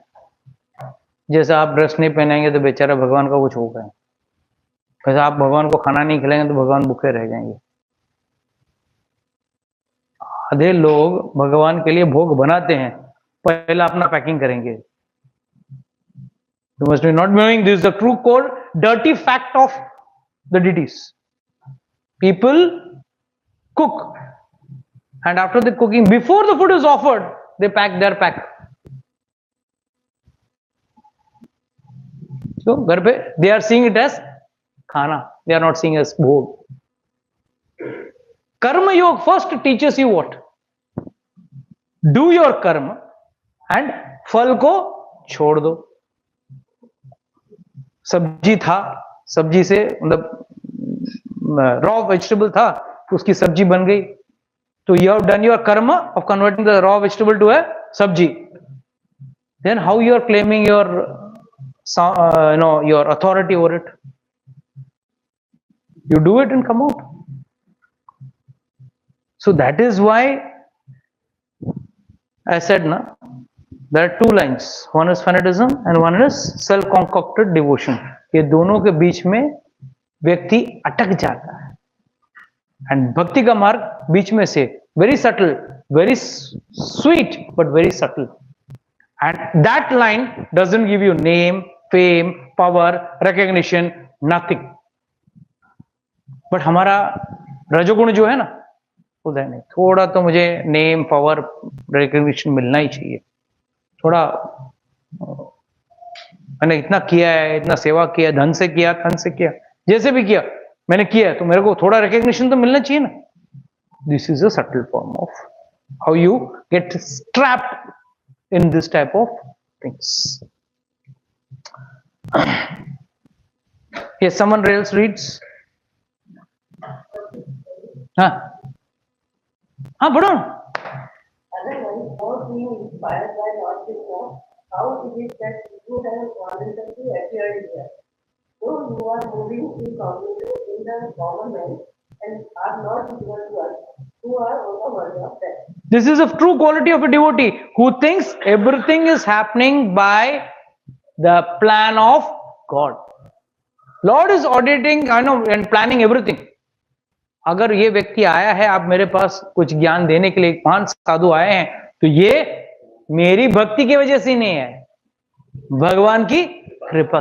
Speaker 1: जैसे आप ड्रेस नहीं पहनाएंगे तो बेचारा भगवान का कुछ होगा, वैसे आप भगवान को खाना नहीं खिलाएंगे तो भगवान भूखे रह जाएंगे. आधे लोग भगवान के लिए भोग बनाते हैं, पहला अपना पैकिंग करेंगे, You must be not knowing this is the true core dirty fact of the deities. People cook, and after the cooking, before the food is offered, they pack their pack. So, घर पे they are seeing it as खाना. They are not seeing it as bhog. Karma Yoga first teaches you what? Do your karma and फल को छोड़ दो. सब्जी था, सब्जी से मतलब रॉ वेजिटेबल था, उसकी सब्जी बन गई. तो you have done your karma of converting the raw vegetable to a sabji. Then how you are claiming your your authority over it? You do it and come out. So that is why I said, na, there are two lines. One is fanatism and one is self-concocted devotion. ये दोनों के बीच में व्यक्ति अटक जाता है. And भक्ति का मार्ग बीच में से very subtle, very sweet, but very subtle. And that line doesn't give you name, fame, power, recognition, nothing. But हमारा रजोगुण जो है ना, उधर नहीं. थोड़ा तो मुझे नेम, पावर, रिकग्निशन मिलना ही चाहिए. थोड़ा मैंने इतना किया है, इतना सेवा किया, धन से किया, धन से किया, जैसे भी किया मैंने किया है, तो मेरे को थोड़ा रिकग्निशन तो मिलना चाहिए ना. This is a subtle form of how you get strapped in this type of things. Yes, someone else reads. हाँ पढ़ो.
Speaker 4: Otherwise, all being inspired by Lord Krishna, how is it that you have voluntarily appeared here? So you are moving in cognition in the common man and are not equal to us, who are on the verge of death.
Speaker 1: This is a true quality of a devotee who thinks everything is happening by the plan of God. Lord is auditing, and planning everything. अगर ये व्यक्ति आया है, आप मेरे पास कुछ ज्ञान देने के लिए 5 साधु आए हैं, तो ये मेरी भक्ति की वजह से नहीं है, भगवान की कृपा.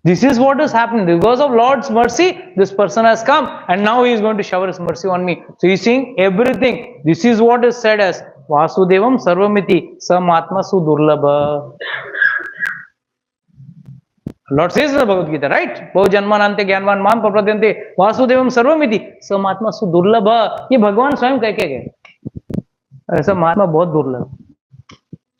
Speaker 1: This is what is happening. Because of Lord's mercy, this person has come and now he is going to shower his mercy on me. So he is seeing everything. This is what is said as Vasudevam Sarvamiti Samatma Sudurlabha. Lord says in the Bhagavad Gita, right? Bahū janmanante ज्ञानवान माम प्रपद्यन्ते वासुदेवम सर्वमिति समात्मा सुदुर्लभ. ये भगवान स्वयं कह के गए. ऐसा महात्मा बहुत दुर्लभ.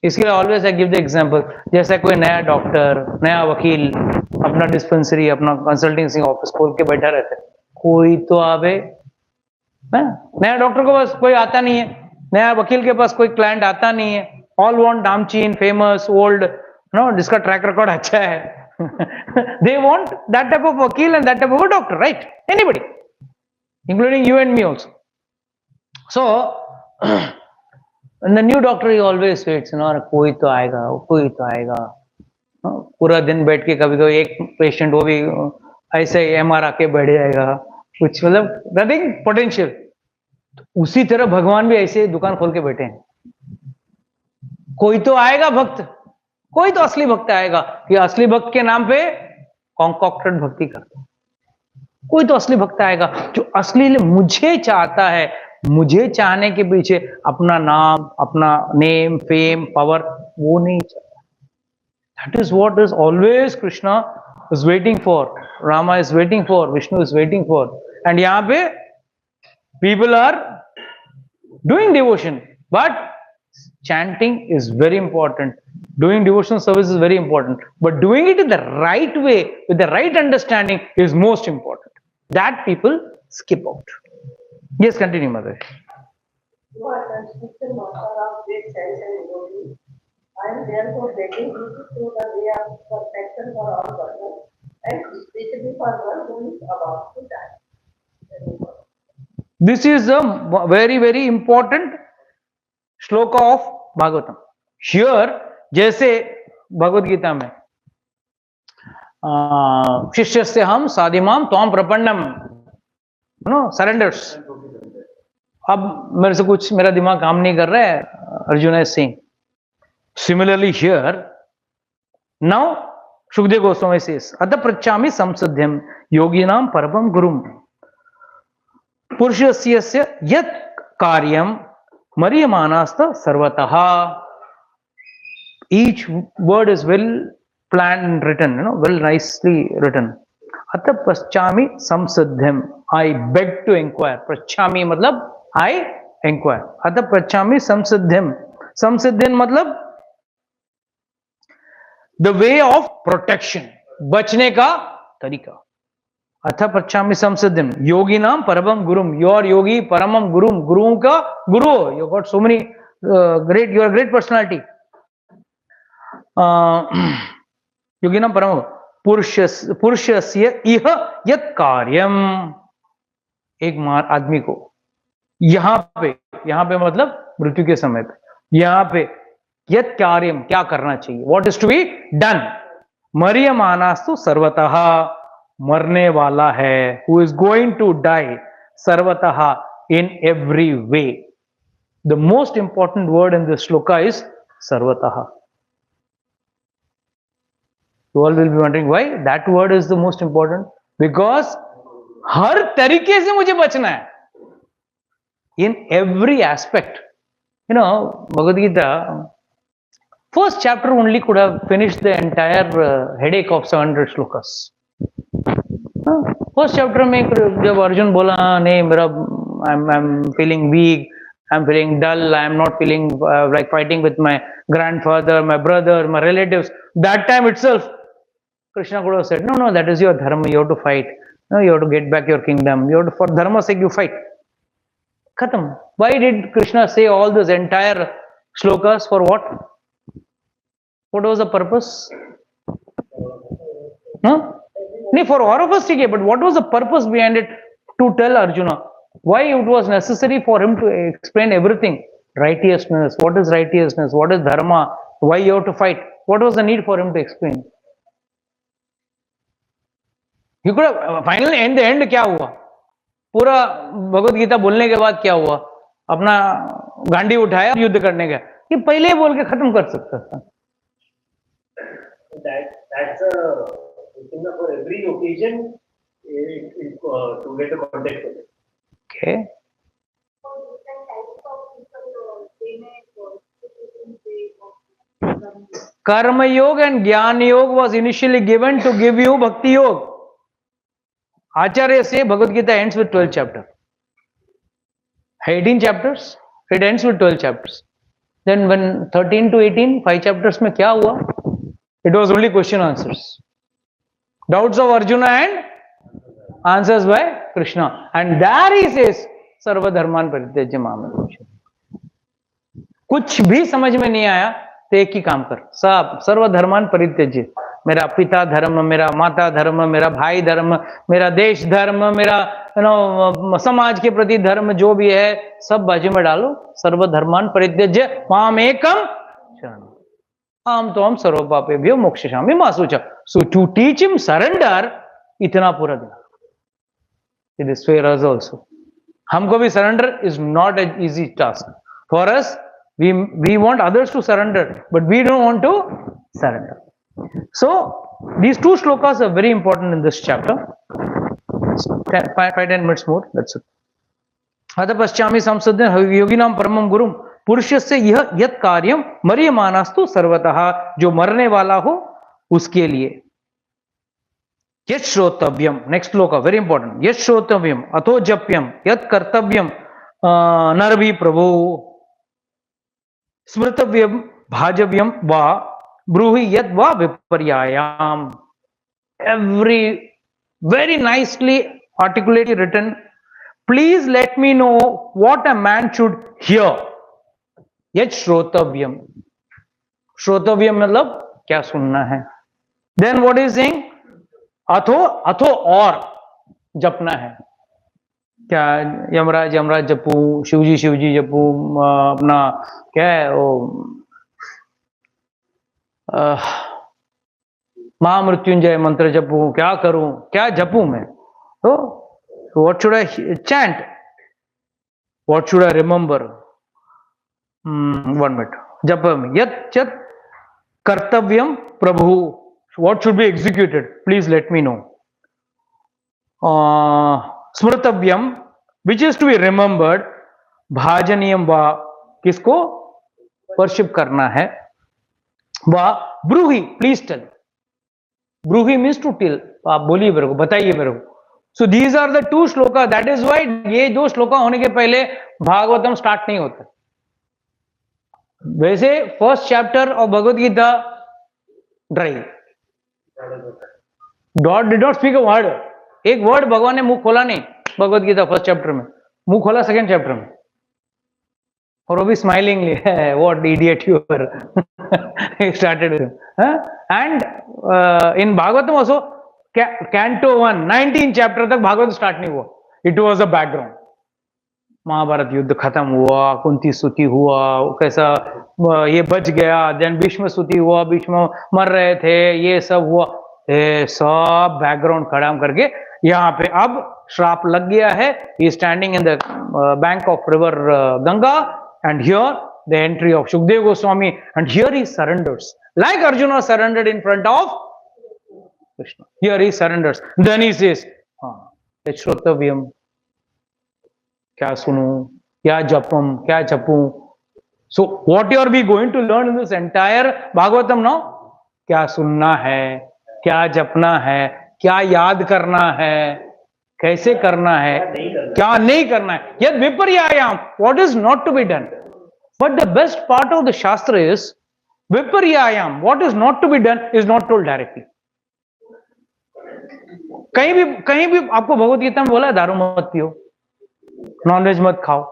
Speaker 1: इसके लिए always I give the example. जैसे कोई नया डॉक्टर, नया वकील अपना डिस्पेंसरी, अपना कंसल्टिंग ऑफिस खोल के बैठा रहता है, कोई तो आवे. नया डॉक्टर को पास कोई आता नहीं है, नया वकील के पास कोई क्लाइंट आता नहीं है. ऑल वांट नामचीन, फेमस, ओल्ड, जिसका ट्रैक रिकॉर्ड अच्छा है. They want that type of vakil and that type of a doctor, right? Anybody, including you and me also. So, and the new doctor he always waits, कोई तो आएगा, कोई तो आएगा. पूरा दिन बैठ के कभी कभी एक पेशेंट वो भी ऐसे MR आके बैठ जाएगा, कुछ मतलब नथिंग पोटेंशियल. उसी तरह भगवान भी ऐसे दुकान खोल के बैठे हैं. कोई तो आएगा भक्त, कोई तो असली भक्त आएगा. कि असली भक्त के नाम पे कॉन्कॉक्टेड भक्ति करता है. कोई तो असली भक्त आएगा जो असली मुझे चाहता है. मुझे चाहने के पीछे अपना नाम, अपना नेम, फेम, पावर वो नहीं चाहता. That is what is always Krishna is waiting for, Rama is waiting for, Vishnu is waiting for. And यहां पे people are doing devotion, but chanting is very important. Doing devotional service is very important, but doing it in the right way with the right understanding is most important. That people skip out. Yes, continue, Mother.
Speaker 4: You are the spiritual master of great sense and devotee. I am therefore begging you to show the way of perfection for all persons, and especially for one who is about to die.
Speaker 1: This is a very, very important श्लोक of Bhagavatam. Here जैसे भगवद गीता में शिष्य से हम साधिमाम त्वाम प्रपन्नम, surrenders. अब मेरे से कुछ, मेरा दिमाग काम नहीं कर रहा है, Arjun is saying. Similarly here now Sukhdev Goswami says अतः पृच्छामि संसिद्धिम योगिनां परमं गुरुम पुरुषस्य यत् कार्यम मरियमानास्त सर्वतः. Each word is well planned and written, well nicely written. Atha paschami samsiddhim. I beg to inquire. Paschami matlab I inquire. Atha paschami samsiddhim. Samsiddhim matlab the way of protection. बचने का तरीका. अथ पच्छामि संसिद्धिम योगी नाम परमम गुरुम. योर योगी परमम गुरुम. गुरुओं का गुरु. You got so many great. You are a great personality. योगी नाम परम पुरुषस्य इह यत् कार्यम. एक आदमी को यहां पे मतलब मृत्यु के समय पे यहां पे यत् कार्यम क्या करना चाहिए. What is to be done. मरियमानास्तु सर्वतः मरने वाला है. Who is going to die सर्वतः in every way. The most important word in this shloka is सर्वतः. You all will be wondering why that word is the most important. Because हर तरीके से मुझे बचना है. In every aspect. Bhagavad Gita, first chapter only could have finished the entire headache of 700 shlokas. First chapter में जब अर्जुन बोला नहीं मेरा I'm feeling weak, I'm feeling dull, I'm not feeling like fighting with my grandfather, my brother, my relatives. That time itself, Krishna could have said, no, that is your dharma, you have to fight. No, you have to get back your kingdom. You have to, for dharma's sake, you fight. Khatam. Why did Krishna say all those entire shlokas for what? What was the purpose? No, for all of us, but what was the purpose behind it to tell Arjuna? Why it was necessary for him to explain everything? Righteousness. What is righteousness? What is dharma? Why you have to fight? What was the need for him to explain? You could have, finally, in the end, क्या हुआ? पूरा भगवत गीता बोलने के बाद क्या हुआ? अपना गांडी उठाया युद्ध करने का. ये पहले ही बोल के खत्म कर सकता था.
Speaker 2: That's a thing for every occasion to get the context of it.
Speaker 1: Okay. Karma Yoga and Jnana Yoga was initially given to give you Bhakti Yoga. Acharya say Bhagavad Gita ends with 12 chapters. 18 chapters, it ends with 12 chapters. Then when 13 to 18, 5 chapters mein kya hua? It was only question answers. Doubts of Arjuna and answers by Krishna. And there he says, Sarva Dharman Parityajya Mamam. कुछ भी समझ में नहीं आया तो एक ही काम कर. सब सर्व धर्मान परित्यज्य. मेरा पिता धर्म, मेरा माता धर्म, मेरा भाई धर्म, मेरा देश धर्म, मेरा समाज के प्रति धर्म जो भी है सब बाजू में डालो. सर्व धर्मान परित्यज्य माम एकम शरणम आम तो हम सर्व पापेभ्यो मोक्षयामि मा शुचा. सो टू टीच हिम सरेंडर इतना पूरा दिन. It is for us also. हमको भी surrender is not an easy task. For us we want others to surrender, but we don't want to surrender. So these two shlokas are very important in this chapter. 5-10 minutes more, that's it. अतः पश्चामि संसिद्धिं योगिनां परमं गुरुं पुरुषस्य यह यत् कार्यं मरियमानास्तु सर्वतः. जो मरने वाला हो उसके लिए. यत् श्रोतव्यम. नेक्स्ट श्लोक वेरी इंपॉर्टेंट. यत् श्रोतव्यम अथो जप्यम यत् कर्तव्यम नरभि प्रभु स्मृतव्यम भाजव्यम वा ब्रूहि यद वा विपर्यायाम. Every very nicely articulately written. Please let me know what a man should hear. Yet shrotavyam. Shrotavyam मतलब क्या सुनना है. Then what is saying? अथो और जपना है. क्या यमराज यमराज जपू, शिवजी शिवजी जपू, अपना क्या है वो महामृत्युंजय मंत्र जपू, क्या करूं, क्या जपू मैं. तो what should I chant, what should I remember. 1 minute. जप यत् Kartavyam Prabhu. What should be executed? Please let me know. Smrtavyam, which is to be remembered. Bhajaniyam va, किसको worship करना है. Va Bruhi, please tell. Bruhi means to tell. आप बोलिए मेरे को, बताइए मेरे को. So these are the two shloka. That is why ये दो श्लोका होने के पहले भागवतम स्टार्ट नहीं होता. वैसे first chapter of Bhagavad Gita dry. God did not speak a word. एक वर्ड भगवान ने मुंह खोला नहीं भगवत गीता फर्स्ट चैप्टर में. मुंह खोला सेकंड चैप्टर में. और वो भी smilingly, what idiot you are, started with. And in Bhagavatam also canto 1 19 chapter तक भागवत स्टार्ट नहीं हुआ. It was a background. Mahabharata युद्ध खत्म हुआ, कुंती स्तुति हुआ, कैसा ये बच गया, देन भीष्म स्तुति हुआ, भीष्म मर रहे थे, ये सब हुआ. ये सब बैकग्राउंड खड़ा करके यहाँ पे अब श्राप लग गया है. He standing in the bank of river Ganga and here the entry of Sukhdev Goswami and here he surrenders like Arjun surrendered in front of Krishna. Here he surrenders. Then he says श्रोतव्यम, क्या सुनूं, क्या जपम, क्या जपूं. So what you are be going to learn in this entire Bhagavatam now. क्या सुनना है, क्या जपना है, क्या याद करना है, कैसे करना है, क्या नहीं करना है. यद विपर्यायाम, what is not to be done. But the best part of the shastra is विपर्यायाम, what is not to be done is not told directly. कहीं भी आपको भगवत गीता में बोला है दारू मत पियो, नॉनवेज मत खाओ,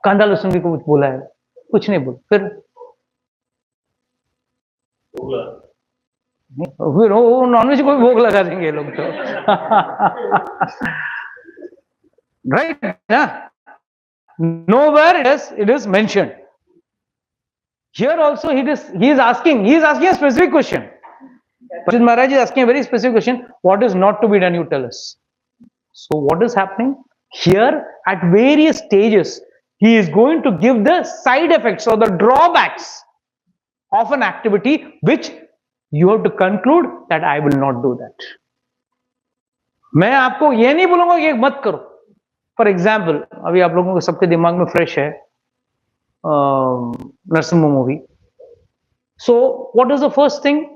Speaker 1: कांदा लहसुन भी कुछ बोला है, कुछ नहीं बोला. फिर वो नॉनवेज को भी भोग लगा देंगे ये लोग तो. राइट ना. nowhere it is mentioned. Here also he is asking a specific question. Pachit Maharaj is asking a very specific question. What is not to be done, you tell us. So what is happening here? At various stages he is going to give the side effects or the drawbacks of an activity which you have to conclude that I will not do that. मैं आपको ये नहीं बोलूंगा कि मत करो. For example, अभी आप लोगों के सबके दिमाग में फ्रेश है Narasimha movie. So what is the first thing?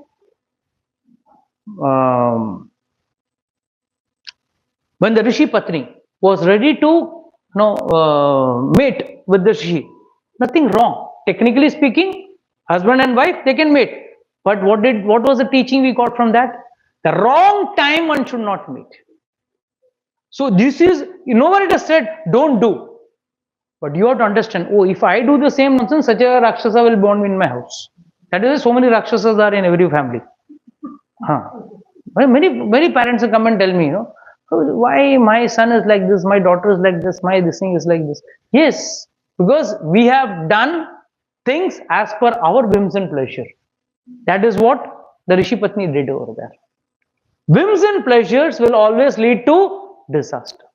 Speaker 1: when the Rishi Patni was ready to mate with the Rishi, nothing wrong. Technically speaking, husband and wife, they can mate. But what was the teaching we got from that? The wrong time one should not mate. So this is, nowhere it is said don't do. But you have to understand, oh, if I do the same nonsense, such a Rakshasa will born in my house. That is why so many Rakshasas are in every family. Many parents will come and tell me, why my son is like this, my daughter is like this, my this thing is like this. Yes, because we have done things as per our whims and pleasure. That is what the Rishi Patni did over there. Whims and pleasures will always lead to disaster.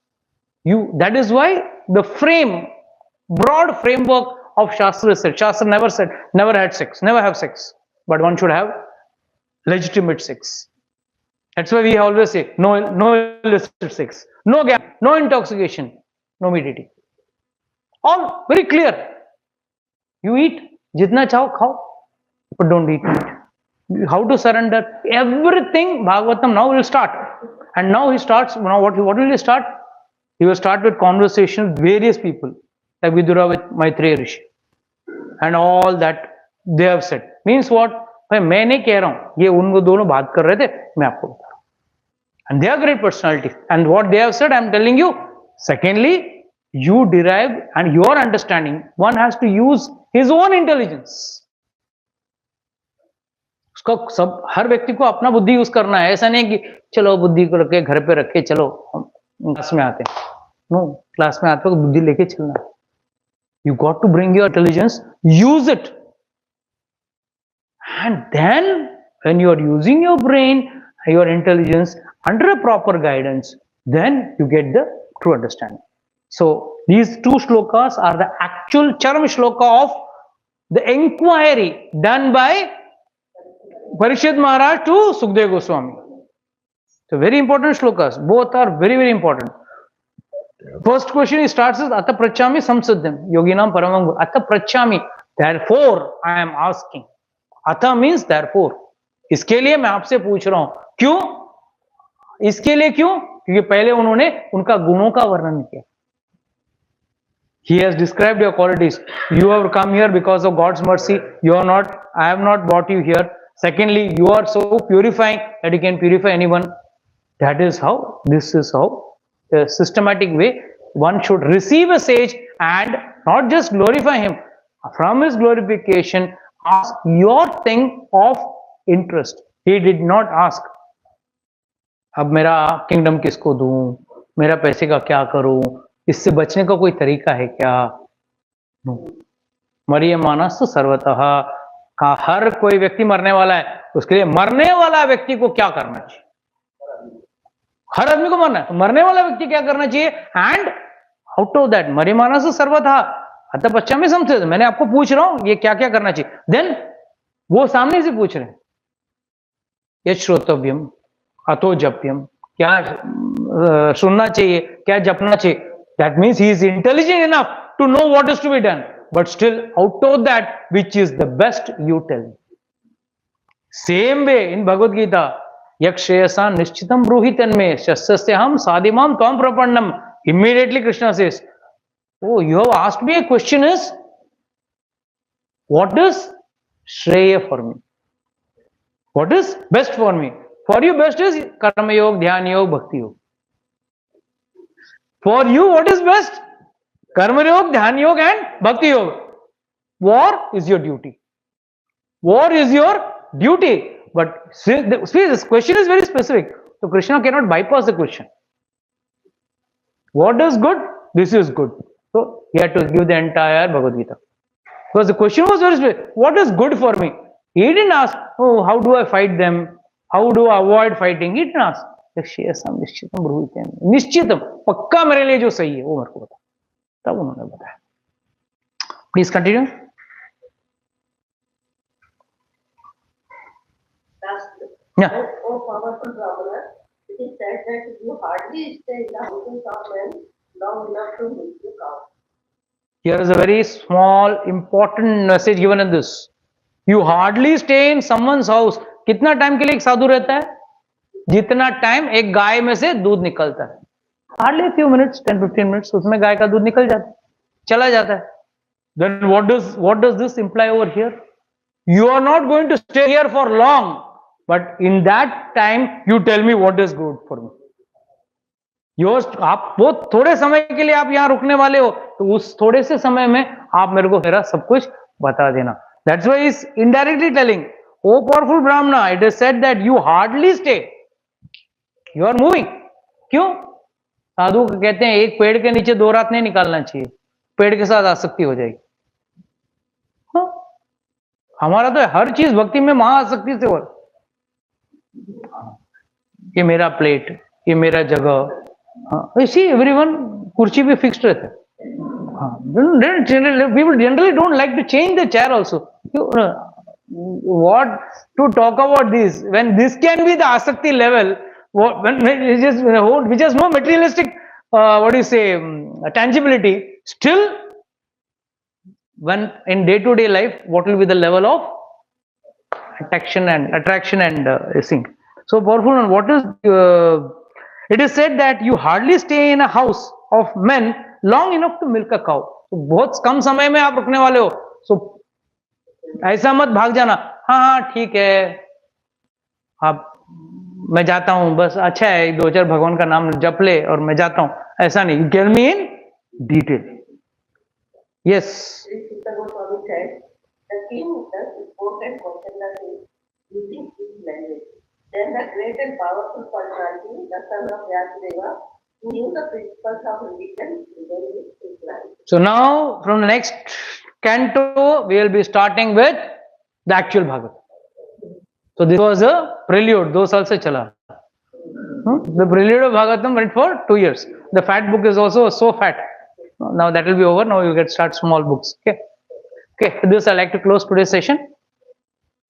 Speaker 1: That is why the broad framework of Shastra is said. Shastra never said, never had sex, never have sex. But one should have legitimate sex. That's why we always say, no illicit sex, no gambling, no intoxication, no meat eating. All very clear. You eat, jitna chaho, khao, but don't eat meat. How to surrender? Everything Bhagavatam now will start. And now he starts, what will he start? He will start with conversations with various people, like Vidura with Maitreya Rishi. And all that they have said. Means what? मैं नहीं कह रहा हूं, ये उनको दोनों बात कर रहे थे, मैं आपको बता रहा हूं. And they are great personalities. And what they have said, I am telling you. Secondly, you derive and your understanding, one has to use his own intelligence. उसका सब हर व्यक्ति को अपना बुद्धि यूज करना है. ऐसा नहीं कि चलो बुद्धि को रखे घर पे रखे चलो हम क्लास में आते हैं. नो, क्लास में आते हो बुद्धि लेके चलना. You got to bring your intelligence, use it. And then when you are using your brain, your intelligence under a proper guidance, then you get the true understanding. So these two shlokas are the actual Charam shloka of the inquiry done by Parikshit Maharaj to Sukdev Goswami. So very important shlokas. Both are very, very important. First question starts with Atha Prachami Samsadyam. Yoginam Paramam. Atha Prachami. Therefore, I am asking. Atha means therefore. इसके लिए मैं आपसे पूछ रहा हूं. क्यों? इसके लिए क्यों? क्योंकि पहले उन्होंने उनका गुणों का वर्णन किया. He has described your qualities. You have come here because of God's mercy. You are not, I have not brought you here. Secondly, you are so purifying that you can purify anyone. That is how, this is how, a systematic way one should receive a sage and not just glorify him. From his glorification, ask your thing of interest. He did not ask, अब मेरा kingdom किसको दूं, मेरा पैसे का क्या करूं, इससे बचने का कोई तरीका है क्या? मरियमानस सर्वतः का हर कोई व्यक्ति मरने वाला है, उसके लिए मरने वाला व्यक्ति को क्या करना चाहिए? हर आदमी को मरना है, तो मरने वाला व्यक्ति क्या करना चाहिए? एंड आउट ऑफ दैट मरियमानस सर्वतः अतः पश्चिमी समझे, मैंने आपको पूछ रहा हूं ये क्या क्या करना चाहिए. देन वो सामने से पूछ रहे हैं, यत् श्रोतव्यम अतो जप्यम, क्या सुनना चाहिए, क्या जपना चाहिए. That means he is intelligent enough to know what is to be done, but still out of that, which is the best, you tell me. Same way in Bhagavad Gita, yakshayasa nishchitam bruhitan me shastasyaham sadimam tvam prapannam. Immediately Krishna says, oh, you have asked me a question is, what is shreya for me? What is best for me? For you best is karma yoga, dhyana yoga, bhakti yoga. For you, what is best? Karma yoga, dhyana yoga and bhakti yoga. War is your duty. War is your duty. But see, this question is very specific. So Krishna cannot bypass the question. What is good? This is good. So he had to give the entire Bhagavad Gita. Because the question was very specific. What is good for me? He didn't ask, oh, how do I fight them? How do I avoid fighting? He didn't ask. निश्चितम ब्रूहितम, निश्चितम पक्का मेरे लिए जो सही है वो मेरे को बता. तब उन्होंने बताया. Please continue.
Speaker 4: Oh, powerful Brahmana, it is said that you hardly stay in the houses of men long enough to milk the cow.
Speaker 1: Here is a very small important message given in this. You hardly stay in someone's house. कितना time के लिए एक साधु रहता है? जितना time एक गाय में से दूध निकलता है. हार्डली फ्यू मिनट्स, 10-15 मिनट्स, उसमें गाय का दूध निकल जाता है, चला जाता है. Then what does this imply over here? You are not going to stay here for long, but in that time you tell me what is good for me. आप वो थोड़े समय के लिए आप यहाँ रुकने वाले हो, तो उस थोड़े से समय में आप मेरे को मेरा सब कुछ बता देना. That's why he's indirectly telling, oh powerful Brahmana, it is said that you hardly stay. You are moving. क्यों? साधु कहते हैं एक पेड़ के नीचे 2 रात नहीं निकालना चाहिए, पेड़ के साथ आसक्ति हो जाएगी. हाँ? हमारा तो हर चीज भक्ति में महाआसक्ति से हो. ये मेरा प्लेट, ये मेरा जगह. हाँ, इसी एवरीवन कुर्सी पे फिक्स्ड रहते हैं. हाँ, people generally don't like to change the chair also. What to talk about this when this can be the asakti level? Which has no materialistic, tangibility. Still, when in day-to-day life, what will be the level of attraction and thing? So powerful. And what is? It is said that you hardly stay in a house of men long enough to milk a cow. So बहुत कम समय में आप रुकने वाले हो. So ऐसा मत भाग जाना. हाँ ठीक है, आप मैं जाता हूं, बस अच्छा है 2-4 भगवान का नाम जप ले और मैं जाता हूं. ऐसा नहीं. Tell me in detail. Yes.
Speaker 4: Srila Goswami said, the king thus spoke and Kaushalya using his language. Then the great and powerful personality, the son of Vyasadeva, who knew the principles of religion, began his reply.
Speaker 1: So now from the next canto we will be starting with the actual Bhagavad. So this was a prelude. 2 साल से चला. The prelude of Bhagavatam went for 2 years. The fat book is also so fat. Now that will be over. Now you get start small books. Okay. Okay. With this I like to close today's session.